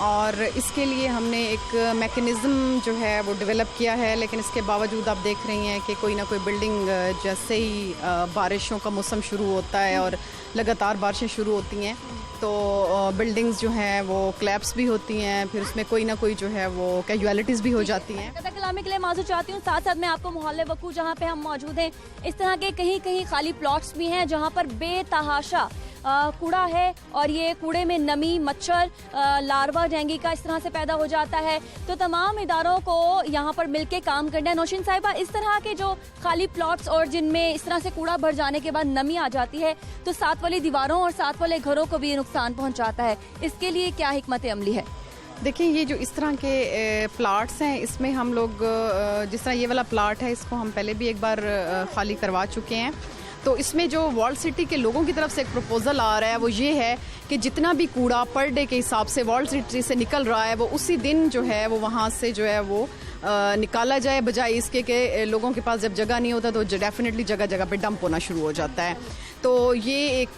और इसके लिए हमने एक मैकेनिज़्म जो है वो डेवलप किया है। लेकिन इसके बावजूद आप देख रही हैं कि कोई ना कोई बिल्डिंग, जैसे ही बारिशों का मौसम शुरू होता है और लगातार बारिशें शुरू होती हैं तो बिल्डिंग्स जो हैं वो क्लैप्स भी होती हैं, फिर उसमें कोई ना कोई जो है वो कैजुअलिटीज़ भी हो जाती हैं। कलामी के लिए माजूर चाहती हूँ। साथ साथ मैं आपको मोहल्ले वकू जहाँ पे हम मौजूद हैं, इस तरह के कहीं कहीं खाली प्लॉट्स भी हैं जहाँ पर बेतहाशा कूड़ा है और ये कूड़े में नमी, मच्छर, लार्वा, डेंगू का इस तरह से पैदा हो जाता है। तो तमाम इदारों को यहाँ पर मिलके काम करना है। नौशीन साहिबा, इस तरह के जो खाली प्लॉट्स और जिनमें इस तरह से कूड़ा भर जाने के बाद नमी आ जाती है तो साथ वाली दीवारों और साथ वाले घरों को भी ये नुकसान पहुँचाता है, इसके लिए क्या हिकमत अमली है? देखिए, ये जो इस तरह के प्लाट्स हैं, इसमें हम लोग, जिस तरह ये वाला प्लाट है, इसको हम पहले भी एक बार खाली करवा चुके हैं। तो इसमें जो वॉल सिटी के लोगों की तरफ से एक प्रपोजल आ रहा है वो ये है कि जितना भी कूड़ा पर डे के हिसाब से वॉल सिटी से निकल रहा है वो उसी दिन जो है वो वहाँ से जो है वो निकाला जाए, बजाय इसके कि लोगों के पास जब जगह नहीं होता तो डेफिनेटली जगह जगह पे डंप होना शुरू हो जाता है। तो ये एक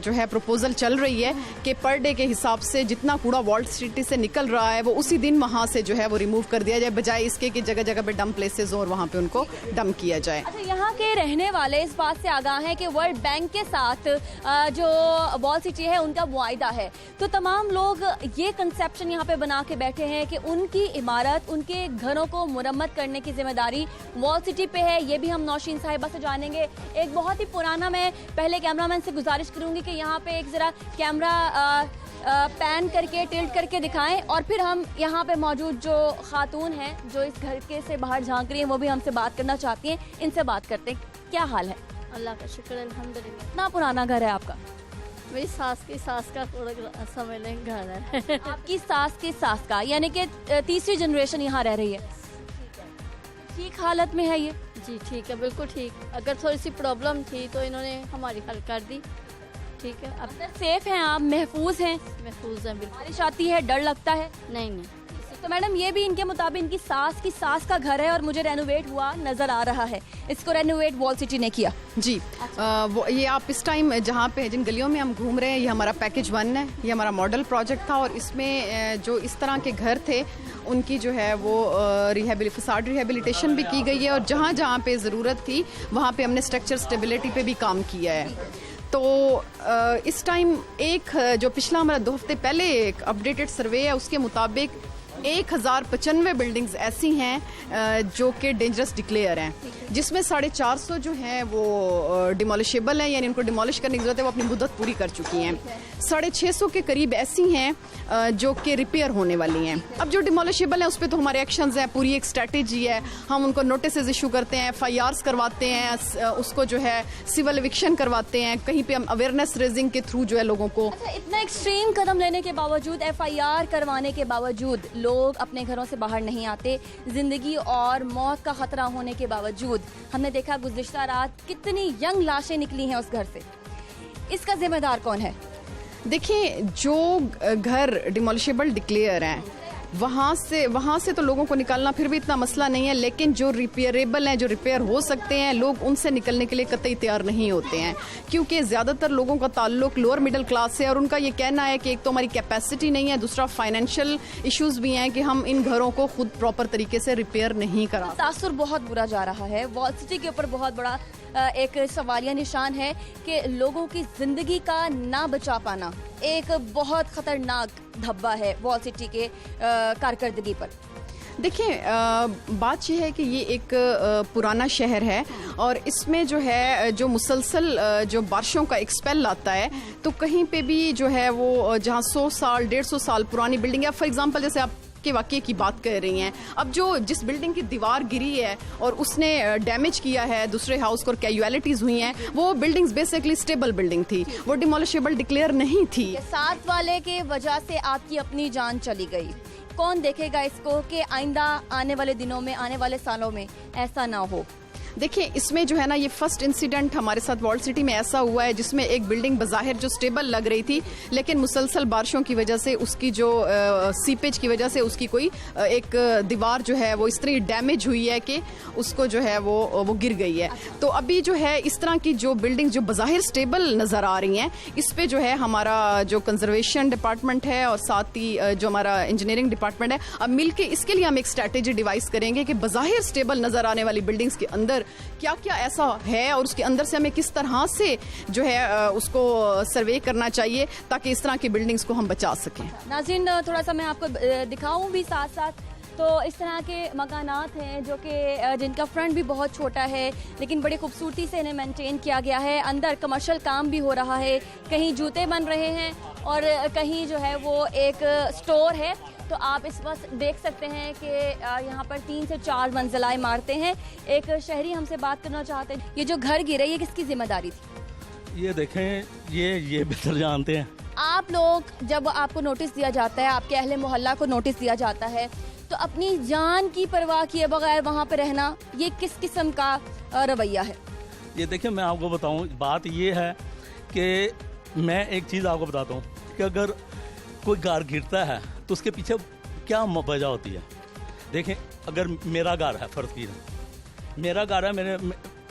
जो है प्रपोजल चल रही है कि पर डे के हिसाब से जितना कूड़ा वॉल्ट सिटी से निकल रहा है वो उसी दिन वहाँ से जो है वो रिमूव कर दिया जाए, बजाय इसके कि जगह जगह पे डंप प्लेसेस और वहाँ पे उनको डंप किया जाए। अच्छा, यहाँ के रहने वाले इस बात से आगाह हैं कि वर्ल्ड बैंक के साथ जो वॉल सिटी है उनका मुआहिदा है, तो तमाम लोग ये कंसेप्शन यहाँ पे बना के बैठे हैं कि उनकी इमारत, उनके घरों को मुरम्मत करने की जिम्मेदारी वॉल सिटी पे है। ये भी हम नौशीन साहिबा से जानेंगे। एक बहुत ही पुराना, मैं पहले कैमरामैन से गुजारिश करूंगी कि यहाँ पे एक जरा कैमरा पैन करके टिल्ट करके दिखाएं, और फिर हम यहाँ पे मौजूद जो खातून हैं जो इस घर के से बाहर झांक रही हैं वो भी हमसे बात करना चाहती हैं। इनसे बात करते हैं। क्या हाल है? अल्लाह का शुक्र अल्हम्दुलिल्लाह। कितना पुराना घर है आपका? मेरी सास की सास का थोड़ा समझ लें घर है। आपकी सास की सास का, यानी कि तीसरी जनरेशन यहाँ रह रही है। ठीक हालत में है ये? जी ठीक है, बिल्कुल ठीक। अगर थोड़ी सी प्रॉब्लम थी तो इन्होंने हमारी हल कर दी। ठीक है, अब सेफ हैं आप, महफूज हैं? महफूज हैं बिल्कुल। बारिश आती है, डर लगता है? नहीं नहीं। तो मैडम, ये भी इनके मुताबिक इनकी सास की सास का घर है और मुझे रेनोवेट हुआ नजर आ रहा है। इसको रेनोवेट वॉल सिटी ने किया जी। वो ये आप इस टाइम जहाँ पे जिन गलियों में हम घूम रहे हैं, ये हमारा पैकेज 1 है, ये हमारा मॉडल प्रोजेक्ट था, और इसमें जो इस तरह के घर थे उनकी जो है वो फसाड रिहेबिलिटेशन भी की गई है, और जहाँ जहाँ पे ज़रूरत थी वहाँ पे हमने स्ट्रक्चर स्टेबिलिटी पे भी काम किया है। तो इस टाइम एक जो पिछला हमारा 2 हफ्ते पहले एक अपडेटेड सर्वे है, उसके मुताबिक 1095 बिल्डिंग्स ऐसी हैं जो कि डेंजरस डिक्लेयर हैं, जिसमें 450 जो हैं वो डिमोलिशेबल हैं, यानी उनको डिमोलिश करने की जरूरत है, वो अपनी मुद्दत पूरी कर चुकी हैं। 650 के करीब ऐसी हैं जो कि रिपेयर होने वाली हैं। अब जो डिमोलिशेबल हैं उस पर तो हमारे एक्शंस हैं, पूरी एक स्ट्रेटेजी है। हम उनको नोटिस इशू करते हैं, FIRs करवाते हैं, उसको जो है सिविल एविक्शन करवाते हैं, कहीं पे हम अवेयरनेस रेजिंग के थ्रू जो है लोगों को। अच्छा, इतना एक्सट्रीम कदम लेने के बावजूद, FIR करवाने के बावजूद लोग अपने घरों से बाहर नहीं आते, जिंदगी और मौत का खतरा होने के बावजूद। हमने देखा गुज़िश्ता रात कितनी यंग लाशें निकली हैं उस घर से। इसका जिम्मेदार कौन है? देखिए, जो घर डिमोलिशेबल डिक्लेयर हैं वहाँ से तो लोगों को निकालना फिर भी इतना मसला नहीं है, लेकिन जो रिपेयरेबल हैं, जो रिपेयर हो सकते हैं, लोग उनसे निकलने के लिए कतई तैयार नहीं होते हैं, क्योंकि ज़्यादातर लोगों का ताल्लुक लोअर मिडिल क्लास से, और उनका ये कहना है कि एक तो हमारी कैपेसिटी नहीं है, दूसरा फाइनेंशियल इश्यूज़ भी हैं कि हम इन घरों को खुद प्रॉपर तरीके से रिपेयर नहीं करा। तासुर बहुत बुरा जा रहा है। वॉल सिटी के ऊपर बहुत बड़ा एक सवालिया निशान है कि लोगों की जिंदगी का ना बचा पाना एक बहुत खतरनाक धब्बा है वॉल सिटी के कारकर्दगी पर। देखिए, बात यह है कि ये एक पुराना शहर है, और इसमें जो है जो मुसलसल जो बारिशों का एक स्पेल आता है, तो कहीं पे भी जो है वो जहाँ 100 साल 150 साल पुरानी बिल्डिंग है, फॉर एग्जांपल जैसे आप के वाक़ये की बात कर रही हैं, अब जो जिस बिल्डिंग की दीवार गिरी है और उसने डैमेज किया है दूसरे हाउस को और कैजुअलिटीज़ हुई हैं, वो बिल्डिंग्स बेसिकली स्टेबल बिल्डिंग थी, वो डिमोलिशेबल डिक्लेयर नहीं थी। साथ वाले के वजह से आपकी अपनी जान चली गई, कौन देखेगा इसको कि आइंदा आने वाले दिनों में, आने वाले सालों में ऐसा ना हो? देखिए, इसमें जो है ना, ये फर्स्ट इंसिडेंट हमारे साथ वॉल सिटी में ऐसा हुआ है जिसमें एक बिल्डिंग बाहिर जो स्टेबल लग रही थी, लेकिन मुसलसल बारिशों की वजह से उसकी जो सीपेज की वजह से उसकी कोई एक दीवार जो है वो इस तरह डैमेज हुई है कि उसको जो है वो गिर गई है। तो अभी जो है इस तरह की जो बिल्डिंग जो बाहिर स्टेबल नज़र आ रही हैं, इस पे जो है हमारा जो कंजर्वेशन डिपार्टमेंट है और साथ ही जो हमारा इंजीनियरिंग डिपार्टमेंट है, अब मिलके इसके लिए हम एक स्ट्रैटेजी डिवाइस करेंगे कि बाहिर स्टेबल नज़र आने वाली बिल्डिंग्स के अंदर क्या क्या ऐसा है और उसके अंदर से हमें किस तरह से जो है उसको सर्वे करना चाहिए ताकि इस तरह की बिल्डिंग्स को हम बचा सकें। नाज़रीन, थोड़ा सा मैं आपको दिखाऊं भी साथ साथ, तो इस तरह के मकानात हैं जो कि जिनका फ्रंट भी बहुत छोटा है लेकिन बड़ी खूबसूरती से इन्हें मेंटेन किया गया है। अंदर कमर्शियल काम भी हो रहा है, कहीं जूते बन रहे हैं और कहीं जो है वो एक स्टोर है। तो आप इस वक्त देख सकते हैं कि यहाँ पर 3 से 4 मंजिला इमारतें हैं। एक शहरी हमसे बात करना चाहते हैं, ये जो घर गिरे ये किसकी जिम्मेदारी थी? ये देखें, ये बेहतर जानते हैं। आप लोग जब आपको नोटिस दिया जाता है, आपके अहले मोहल्ला को नोटिस दिया जाता है, तो अपनी जान की परवाह किए बगैर वहाँ पर रहना, ये किस किस्म का रवैया है? ये देखिए, मैं आपको बताऊँ, बात ये है कि मैं एक चीज़ आपको बताता हूँ कि अगर कोई घर गिरता है तो उसके पीछे क्या वजह होती है। देखें, अगर मेरा घर है, फर्ज की मेरा घर है,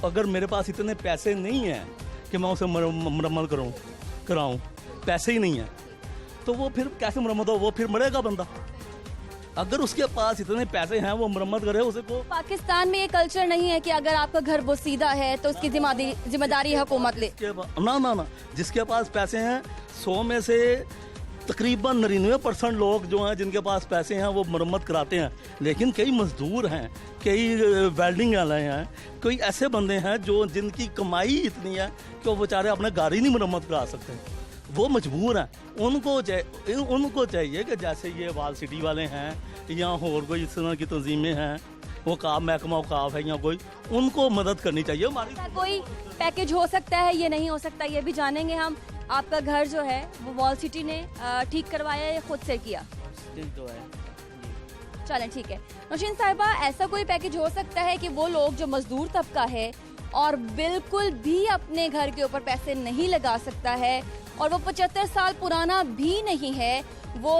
अगर मेरे पास इतने पैसे नहीं हैं कि मैं उसे मरम्मत कराऊं, पैसे ही नहीं है, तो वो फिर कैसे मरम्मत हो? वो फिर मरेगा बंदा। अगर उसके पास इतने पैसे हैं, वो मरम्मत करे उसे को। पाकिस्तान में ये कल्चर नहीं है कि अगर आपका घर बोसीदा है तो उसकी जिम्मेदारी हुकूमत ले। ना, जिसके पास पैसे हैं 100 में से तकरीबन 99% लोग जो हैं जिनके पास पैसे हैं वो मरम्मत कराते हैं। लेकिन कई मजदूर हैं, कई वेल्डिंग वाले हैं, कोई ऐसे बंदे हैं जो जिनकी कमाई इतनी है कि वो बेचारे अपने घर ही नहीं मरम्मत करा सकते, वो मजबूर हैं। उनको चाहिए कि जैसे ये वॉल सिटी वाले हैं या और कोई इस तरह की तंजीमें हैं, वो काम महकमा औकाफ है या कोई, उनको मदद करनी चाहिए। हमारी कोई पैकेज हो सकता है, ये नहीं हो सकता, ये भी जानेंगे हम। आपका घर जो है वो वॉल सिटी ने ठीक करवाया या खुद से किया? चलें, ठीक है। नौशीन साहिबा, ऐसा कोई पैकेज हो सकता है कि वो लोग जो मजदूर तबका है और बिल्कुल भी अपने घर के ऊपर पैसे नहीं लगा सकता है और वो 75 साल पुराना भी नहीं है, वो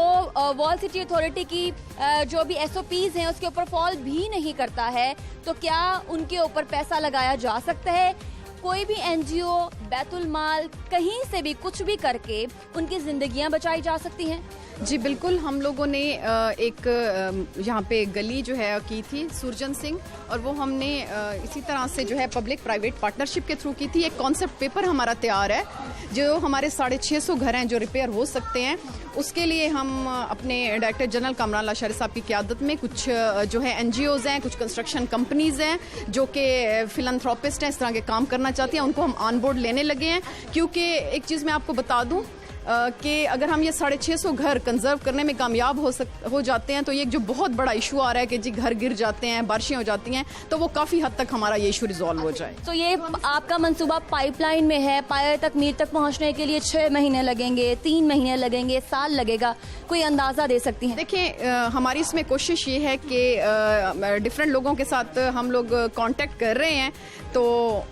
वॉल सिटी अथॉरिटी की जो भी SOPs हैं उसके ऊपर फॉल भी नहीं करता है, तो क्या उनके ऊपर पैसा लगाया जा सकता है? कोई भी NGO, बैतुल माल, कहीं से भी कुछ भी करके उनकी जिंदगियां बचाई जा सकती हैं? जी बिल्कुल, हम लोगों ने एक यहाँ पे गली जो है की थी सुरजन सिंह, और वो हमने इसी तरह से जो है पब्लिक प्राइवेट पार्टनरशिप के थ्रू की थी। एक कॉन्सेप्ट पेपर हमारा तैयार है, जो हमारे 650 घर हैं जो रिपेयर हो सकते हैं। उसके लिए हम अपने डायरेक्टर जनरल कामरान लाशारी साहब की क़यादत में कुछ जो है NGOs हैं, कुछ कंस्ट्रक्शन कंपनीज़ हैं जो कि फिलंथ्रोपिस्ट हैं, इस तरह के काम करना चाहती हैं, उनको हम ऑन बोर्ड लेने लगे हैं। क्योंकि एक चीज़ मैं आपको बता दूं कि अगर हम ये 650 घर कंजर्व करने में कामयाब हो जाते हैं तो ये जो बहुत बड़ा इशू आ रहा है कि जी घर गिर जाते हैं, बारिशें हो जाती हैं, तो वो काफ़ी हद तक हमारा ये इशू रिजॉल्व हो जाए। तो ये आपका मंसूबा पाइपलाइन में है, पाए तक मीर तक पहुंचने के लिए 6 महीने लगेंगे, 3 महीने लगेंगे, साल लगेगा, कोई अंदाज़ा दे सकती हैं? देखिए, हमारी इसमें कोशिश ये है कि डिफरेंट लोगों के साथ हम लोग कांटेक्ट कर रहे हैं, तो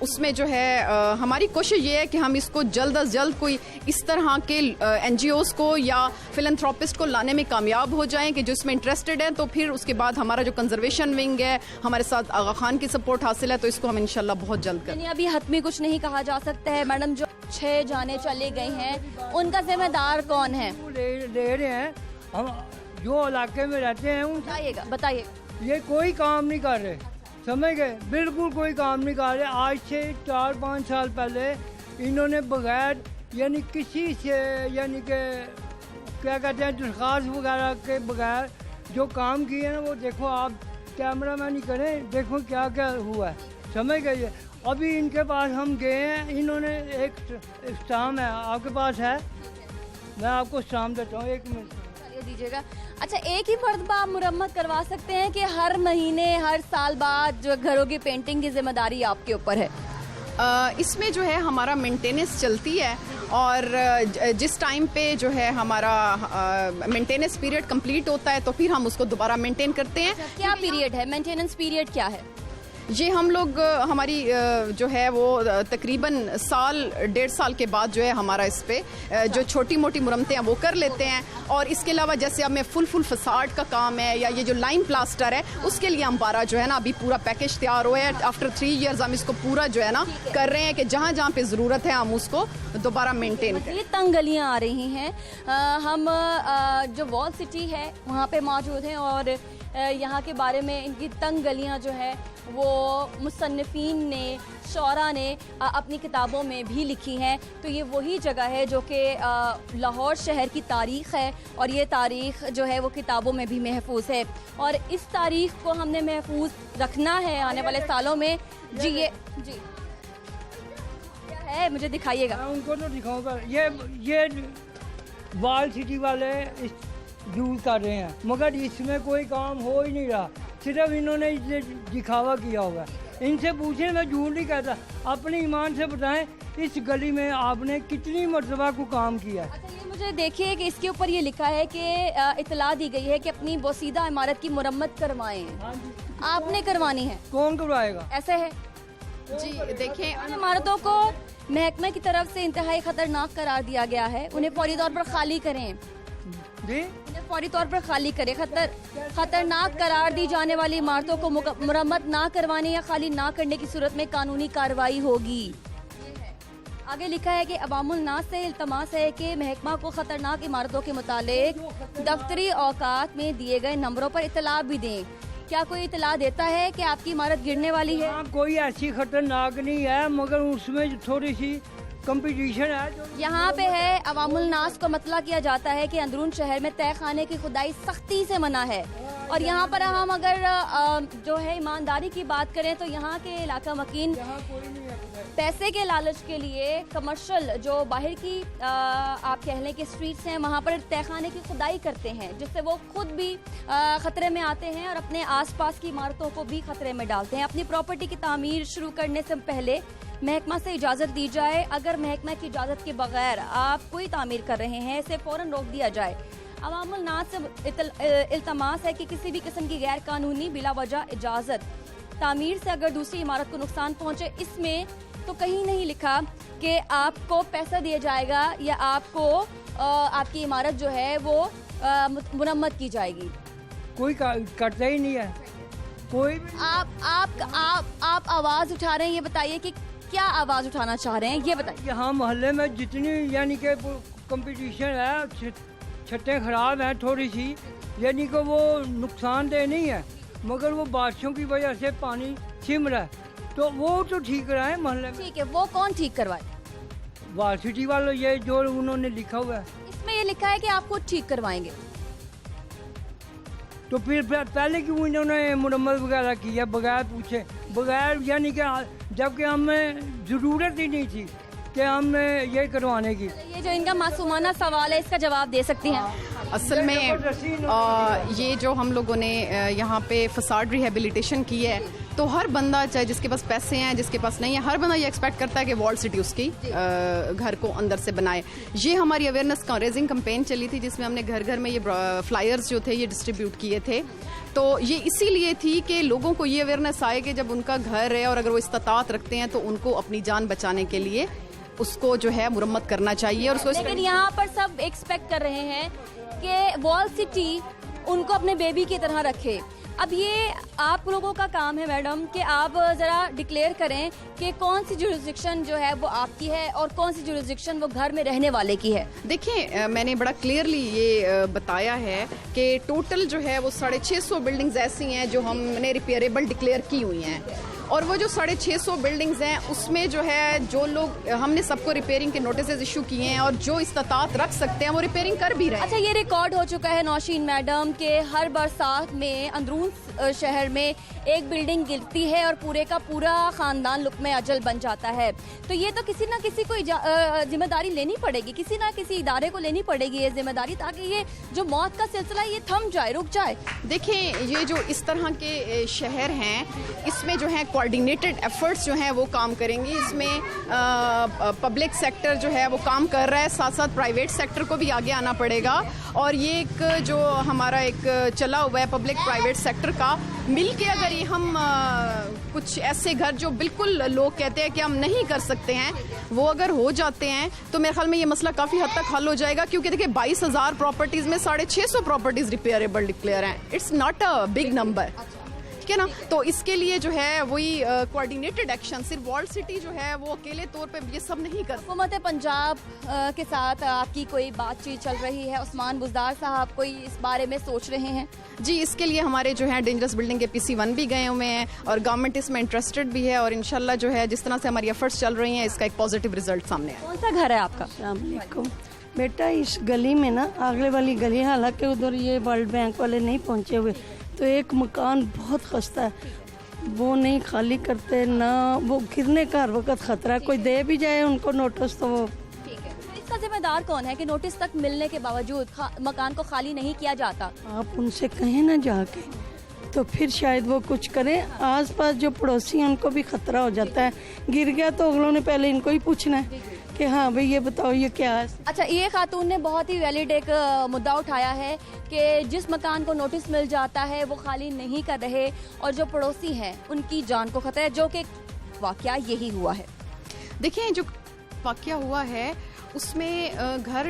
उसमें जो है हमारी कोशिश ये है कि हम इसको जल्द अज जल्द कोई इस तरह के NGOs को या फिलंथ्रोपिस्ट को लाने में कामयाब हो जाएं कि जो इसमें इंटरेस्टेड है। तो फिर उसके बाद हमारा जो कंजर्वेशन विंग है, हमारे साथ आगा खान की सपोर्ट हासिल है, तो इसको हम इंशाल्लाह बहुत जल्द करें। अभी हतमी कुछ नहीं कहा जा सकता है। मैडम, जो 6 जाने चले गए हैं उनका जिम्मेदार कौन है? ले रहे हैं हम जो इलाके में रहते हैं, बताइए। ये कोई काम नहीं कर रहे, समझ गए, बिल्कुल कोई काम नहीं कर रहे। आज से 4-5 साल पहले इन्होंने बगैर यानी किसी से यानी कि क्या कहते हैं दरख्वास्त वगैरह के बगैर जो काम किए ना, वो देखो आप कैमरा मैन ही करें, देखो क्या क्या हुआ है, समझ गए। अभी इनके पास हम गए हैं, इन्होंने एक स्टाम है, आपके पास है, मैं आपको स्टाम देता हूँ, 1 मिनट दीजिएगा। अच्छा, एक ही मर्तबा आप मुरम्मत करवा सकते हैं कि हर महीने हर साल बाद जो घरों की पेंटिंग की जिम्मेदारी आपके ऊपर है? इसमें जो है हमारा मेंटेनेंस चलती है, और जिस टाइम पे जो है हमारा मेंटेनेंस पीरियड कंप्लीट होता है तो फिर हम उसको दोबारा मेंटेन करते हैं। क्या पीरियड है, मेंटेनेंस पीरियड क्या है? ये हम लोग हमारी जो है वो तकरीबन 1.5 साल के बाद जो है हमारा इस पे जो छोटी मोटी मुरम्मतें हैं वो कर लेते हैं। और इसके अलावा जैसे अब में फुल फसाड का काम है या ये जो लाइम प्लास्टर है, उसके लिए हमारा जो है ना अभी पूरा पैकेज तैयार हुआ है। आफ्टर 3 इयर्स हम इसको पूरा जो है ना कर रहे हैं कि जहाँ जहाँ पे ज़रूरत है हम उसको दोबारा मेंटेन करें। ये तंग गलियाँ आ रही हैं, हम जो वॉल सिटी है वहाँ पे मौजूद हैं और यहाँ के बारे में इनकी तंग गलियाँ जो है वो मुसन्निफ़ीन ने, शौरा ने अपनी किताबों में भी लिखी हैं। तो ये वही जगह है जो कि लाहौर शहर की तारीख़ है और ये तारीख़ जो है वो किताबों में भी महफूज है और इस तारीख़ को हमने महफूज रखना है आने वाले सालों में। जी ये जी क्या है, मुझे दिखाइएगा। उनको तो दिखाऊंगा। ये वॉल सिटी वाले यूज़ कर रहे हैं, मगर इसमें कोई काम हो ही नहीं रहा, सिर्फ इन्होंने इसे दिखावा किया हुआ है। इनसे पूछें, मैं झूठ नहीं कहता, अपने ईमान से बताएं इस गली में आपने कितनी मरतबा को काम किया है। अच्छा, ये मुझे देखिए कि इसके ऊपर ये लिखा है कि इतला दी गई है कि अपनी बोसीदा इमारत की मुरम्मत करवाएं। आपने करवानी है? कौन करवाएगा? ऐसे है जी। देखें, इमारतों को महकमे की तरफ से इंतहाई खतरनाक करार दिया गया है, उन्हें फौरी तौर पर खाली करें। जी इन्हें फौरी तौर पर खाली करें। खतरनाक करार दी जाने वाली इमारतों को मुरम्मत ना करवाने या खाली ना करने की सूरत में कानूनी कार्रवाई होगी। आगे लिखा है कि अवामुल नास से इल्तमास है कि महकमा को खतरनाक इमारतों के मुतालिक दफ्तरी औकात में दिए गए नंबरों पर इतला भी दें। क्या कोई इतला देता है कि आपकी इमारत गिरने वाली है? कोई ऐसी खतरनाक नहीं है, मगर उसमें थोड़ी सी कंपटीशन है। यहाँ पे है अवामुल नास को मतला किया जाता है कि अंदरून शहर में तय खाने की खुदाई सख्ती से मना है। और यहाँ पर हम अगर जो है ईमानदारी की बात करें तो यहाँ के इलाका मकीन पैसे के लालच के लिए कमर्शियल जो बाहर की आप कह लें कि स्ट्रीट्स हैं वहाँ पर तहखाने की खुदाई करते हैं, जिससे वो खुद भी खतरे में आते हैं और अपने आसपास की इमारतों को भी खतरे में डालते हैं। अपनी प्रॉपर्टी की तामीर शुरू करने से पहले महकमा से इजाज़त दी जाए। अगर महकमा की इजाज़त के बगैर आप कोई तामीर कर रहे हैं इसे फ़ौरन रोक दिया जाए। अवामुल नास से इल्तमास है कि किसी भी किस्म की गैर कानूनी बिला वजह इजाज़त तामीर से अगर दूसरी इमारत को नुकसान पहुँचे, इसमें तो कहीं नहीं लिखा कि आपको पैसा दिया जाएगा या आपको आपकी इमारत जो है वो मुरम्मत की जाएगी। कोई करता ही नहीं है कोई भी। आप आवाज़ उठा रहे हैं, ये बताइए कि क्या आवाज़ उठाना चाह रहे हैं, ये बताइए। यहाँ मोहल्ले में जितनी यानी कि कंपटीशन है, छतें खराब हैं थोड़ी सी, यानी कि वो नुकसानदेह नहीं है, मगर वो बारिशों की वजह से पानी छिम रहा है, तो वो तो ठीक रहा है मोहल्ले में। ठीक है, वो कौन ठीक करवाए? वाल सिटी वालों, ये जो उन्होंने लिखा हुआ है इसमें ये लिखा है कि आप खुद ठीक करवाएंगे। तो फिर पहले क्यों इन्होंने मुरम्मत वगैरह की है बगैर पूछे, बगैर यानी कि जबकि हमें ज़रूरत ही नहीं थी कि हम ये करवाने की। ये जो इनका मासूमाना सवाल है इसका जवाब दे सकती हैं? असल में ये जो हम लोगों ने यहाँ पे फसाड रिहेबिलिटेशन की है, तो हर बंदा, चाहे जिसके पास पैसे हैं जिसके पास नहीं है, हर बंदा ये एक्सपेक्ट करता है कि वॉल सिटी उसकी घर को अंदर से बनाए। ये हमारी अवेयरनेस रेजिंग कैंपेन चली थी जिसमें हमने घर घर में ये फ्लायर्स जो थे ये डिस्ट्रीब्यूट किए थे। तो ये इसीलिए थी कि लोगों को ये अवेयरनेस आए कि जब उनका घर है और अगर वो इस्तात रखते हैं तो उनको अपनी जान बचाने के लिए उसको जो है मुरम्मत करना चाहिए। और उसको लेकिन यहाँ पर सब एक्सपेक्ट कर रहे हैं कि वॉल सिटी उनको अपने बेबी की तरह रखे। अब ये आप लोगों का काम है मैडम कि आप ज़रा डिक्लेयर करें कि कौन सी जुरिस्डिक्शन जो है वो आपकी है और कौन सी जुरिस्डिक्शन वो घर में रहने वाले की है। देखिए, मैंने बड़ा क्लियरली ये बताया है कि टोटल जो है वो 650 बिल्डिंग्स ऐसी हैं जो हमने रिपेयरेबल डिक्लेयर की हुई हैं, और वो जो 650 बिल्डिंग्स हैं उसमें जो है जो लोग, हमने सबको रिपेयरिंग के नोटिस इशू किए हैं और जो इस्तात रख सकते हैं वो रिपेयरिंग कर भी रहे हैं। अच्छा, ये रिकॉर्ड हो चुका है नौशीन मैडम के हर बरसात में अंदरून शहर में एक बिल्डिंग गिरती है और पूरे का पूरा खानदान लुक़्मे अजल बन जाता है। तो ये तो किसी ना किसी को जिम्मेदारी लेनी पड़ेगी, किसी ना किसी इदारे को लेनी पड़ेगी ये जिम्मेदारी, ताकि ये जो मौत का सिलसिला ये थम जाए, रुक जाए। देखें, ये जो इस तरह के शहर हैं इसमें जो है कोऑर्डिनेटेड एफर्ट्स जो हैं वो काम करेंगे। इसमें पब्लिक सेक्टर जो है वो काम कर रहा है, साथ साथ प्राइवेट सेक्टर को भी आगे आना पड़ेगा। और ये एक जो हमारा एक चला हुआ है पब्लिक प्राइवेट सेक्टर का मिल के, अगर ये हम कुछ ऐसे घर जो बिल्कुल लोग कहते हैं कि हम नहीं कर सकते हैं, वो अगर हो जाते हैं तो मेरे ख्याल में ये मसला काफ़ी हद तक हल हो जाएगा। क्योंकि देखिए 22,000 प्रॉपर्टीज़ में 650 प्रॉपर्टीज़ रिपेयरेबल डिक्लेयर हैं। It's not a big number, ठीक है ना। तो इसके लिए जो है वही कोऑर्डिनेटेड एक्शन, सिर्फ वॉल सिटी जो है वो अकेले तौर पे ये सब नहीं कर। हुकूमत पंजाब के साथ आपकी कोई बातचीत चल रही है? उस्मान बुज़दार साहब कोई इस बारे में सोच रहे हैं? जी, इसके लिए हमारे जो है डेंजरस बिल्डिंग के PC1 भी गए हुए हैं और गवर्नमेंट इसमें इंटरेस्टेड भी है, और इंशाल्लाह जो है जिस तरह से हमारी एफर्ट्स चल रही हैं इसका एक पॉजिटिव रिजल्ट सामने आया। कौन सा घर है आपका? अस्सलामुअलैकुम बेटा, इस गली में ना, आगले वाली गली, हालांकि उधर ये वर्ल्ड बैंक वाले नहीं पहुंचे हुए, तो एक मकान बहुत खस्ता है, वो नहीं खाली करते ना, वो गिरने का हर वक्त खतरा है। कोई दे भी जाए उनको नोटिस तो वो। इसका जिम्मेदार कौन है कि नोटिस तक मिलने के बावजूद मकान को खाली नहीं किया जाता? आप उनसे कहें ना जाके, तो फिर शायद वो कुछ करें। आसपास जो पड़ोसी हैं उनको भी खतरा हो जाता है, गिर गया तो अगलों ने पहले इनको ही पूछना है कि हाँ भाई ये बताओ ये क्या है। अच्छा, ये खातून ने बहुत ही वैलिड एक मुद्दा उठाया है कि जिस मकान को नोटिस मिल जाता है वो खाली नहीं कर रहे और जो पड़ोसी हैं उनकी जान को खतरा है, जो कि वाकया यही हुआ है। देखिए, जो वाकया हुआ है उसमें घर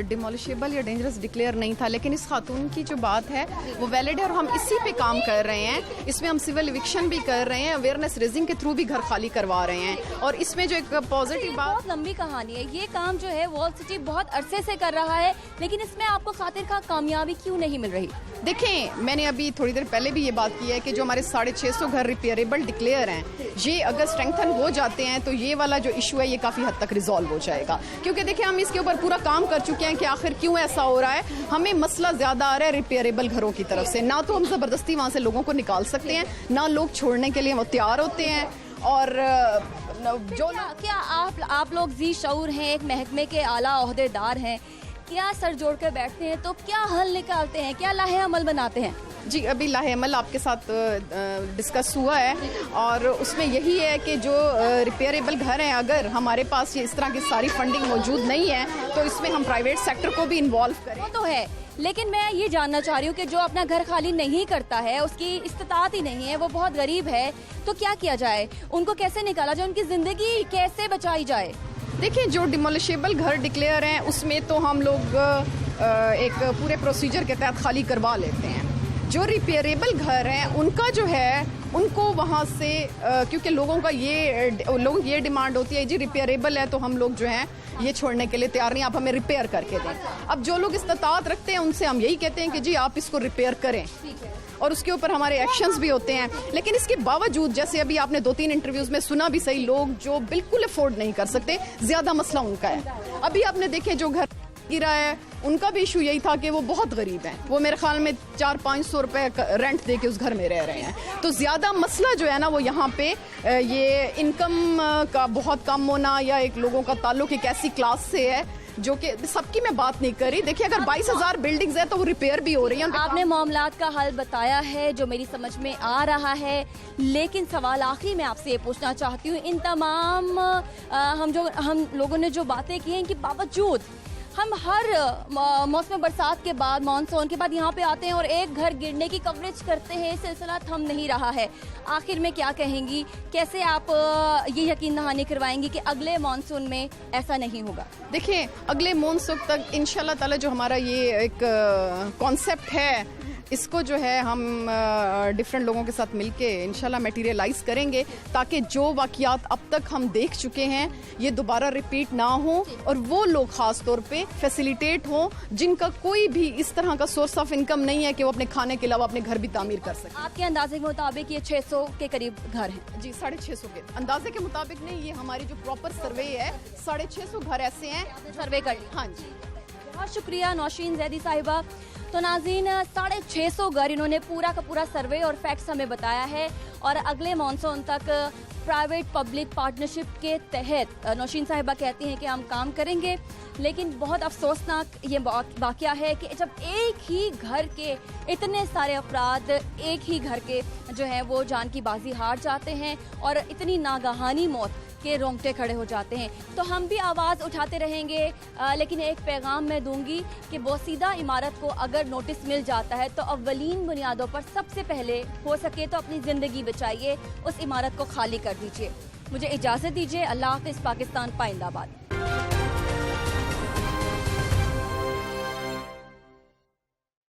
डिमोलिशेबल या डेंजरस डिक्लेयर नहीं था, लेकिन इस खातून की जो बात है वो वैलिड है और हम इसी पे काम कर रहे हैं। इसमें हम सिविल इविक्शन भी कर रहे हैं, अवेयरनेस रेजिंग के थ्रू भी घर खाली करवा रहे हैं। और इसमें जो एक पॉजिटिव बात, बहुत लंबी कहानी है ये काम जो है वॉल सिटी बहुत अरसे से कर रहा है, लेकिन इसमें आपको खातिरखा कामयाबी क्यों नहीं मिल रही? देखें, मैंने अभी थोड़ी देर पहले भी ये बात की है कि जो हमारे 650 घर रिपेयरेबल डिक्लेयर हैं, ये अगर स्ट्रेंथन हो जाते हैं तो ये वाला जो इशू है ये काफ़ी हद तक रिजॉल्व हो जाएगा। क्योंकि देखिए, हम इसके ऊपर पूरा काम कर चुके हैं कि आखिर क्यों ऐसा हो रहा है। हमें मसला ज़्यादा आ रहा है रिपेयरेबल घरों की तरफ से। ना तो हम ज़बरदस्ती वहाँ से लोगों को निकाल सकते हैं, ना लोग छोड़ने के लिए वो तैयार होते हैं। और जो क्या आप लोग जी शऊर हैं, एक महकमे के आला ओहदेदार हैं, क्या सर जोड़ कर बैठते हैं तो क्या हल निकालते हैं, क्या लाहे अमल बनाते हैं? जी, अभी लाहे अमल आपके साथ डिस्कस हुआ है और उसमें यही है कि जो रिपेयरेबल घर हैं, अगर हमारे पास ये इस तरह की सारी फंडिंग मौजूद नहीं है तो इसमें हम प्राइवेट सेक्टर को भी इन्वॉल्व करें। वो तो है, लेकिन मैं ये जानना चाह रही हूँ कि जो अपना घर खाली नहीं करता है, उसकी इस्तात ही नहीं है, वो बहुत गरीब है, तो क्या किया जाए? उनको कैसे निकाला जाए? उनकी ज़िंदगी कैसे बचाई जाए? देखिए, जो डिमोलिशेबल घर डिक्लेयर हैं उसमें तो हम लोग एक पूरे प्रोसीजर के तहत खाली करवा लेते हैं। जो रिपेयरेबल घर हैं उनका जो है उनको वहाँ से क्योंकि लोगों ये डिमांड होती है, जी रिपेयरेबल है तो हम लोग जो हैं ये छोड़ने के लिए तैयार नहीं, आप हमें रिपेयर करके दें। अब जो लोग इस्तात रखते हैं उनसे हम यही कहते हैं कि जी आप इसको रिपेयर करें और उसके ऊपर हमारे एक्शंस भी होते हैं। लेकिन इसके बावजूद, जैसे अभी आपने 2-3 इंटरव्यूज में सुना भी सही, लोग जो बिल्कुल अफोर्ड नहीं कर सकते, ज्यादा मसला उनका है। अभी आपने देखे जो घर गिरा है उनका भी इशू यही था कि वो बहुत गरीब हैं, वो मेरे ख्याल में 400-500 रुपए रेंट दे के उस घर में रह रहे हैं। तो ज्यादा मसला जो है ना वो यहाँ पे ये इनकम का बहुत कम होना या एक लोगों का ताल्लुक एक ऐसी क्लास से है जो कि सबकी मैं बात नहीं करी। देखिए, अगर 22,000 बिल्डिंग्स है तो वो रिपेयर भी हो रही है। आपने मामलात का हल बताया है जो मेरी समझ में आ रहा है, लेकिन सवाल आखिरी मैं आपसे ये पूछना चाहती हूँ, इन तमाम हम लोगों ने जो बातें की हैं इनके बावजूद हम हर मौसम बरसात के बाद, मानसून के बाद यहाँ पे आते हैं और एक घर गिरने की कवरेज करते हैं, सिलसिला थम नहीं रहा है। आखिर में क्या कहेंगी, कैसे आप ये यकीन दहानी करवाएंगी कि अगले मानसून में ऐसा नहीं होगा? देखिए, अगले मानसून तक इंशाल्लाह ताला जो हमारा ये एक कॉन्सेप्ट है, इसको जो है हम डिफरेंट लोगों के साथ मिलके इंशाल्लाह मटेरियलाइज करेंगे ताकि जो वाक़यात अब तक हम देख चुके हैं ये दोबारा रिपीट ना हो और वो लोग ख़ास तौर पे फैसिलिटेट हों जिनका कोई भी इस तरह का सोर्स ऑफ इनकम नहीं है कि वो अपने खाने के अलावा अपने घर भी तामीर कर सकें। आपके अंदाजे के मुताबिक ये 600 के करीब घर हैं? जी, 650 के अंदाजे के मुताबिक नहीं, ये हमारी जो प्रॉपर सर्वे है 650 घर ऐसे हैं। सर्वे कर ली? हाँ जी, बहुत शुक्रिया नौशीन जैदी साहिबा। तो नाज़रीन, 650 घर इन्होंने पूरा का पूरा सर्वे और फैक्ट्स हमें बताया है और अगले मानसून तक प्राइवेट पब्लिक पार्टनरशिप के तहत नौशीन साहिबा कहती हैं कि हम काम करेंगे। लेकिन बहुत अफसोसनाक ये वाक़या है कि जब एक ही घर के इतने सारे अफराद एक ही घर के जो हैं वो जान की बाजी हार जाते हैं और इतनी नागहानी मौत के रोंगटे खड़े हो जाते हैं, तो हम भी आवाज़ उठाते रहेंगे। लेकिन एक पैगाम मैं दूंगी कि बोसीदा इमारत को अगर नोटिस मिल जाता है तो अव्वलीन बुनियादों पर सबसे पहले हो सके तो अपनी ज़िंदगी बचाइए, उस इमारत को खाली कर दीजिए। मुझे इजाज़त दीजिए। अल्लाह हाफ़िज़। पाकिस्तान पाइंदाबाद।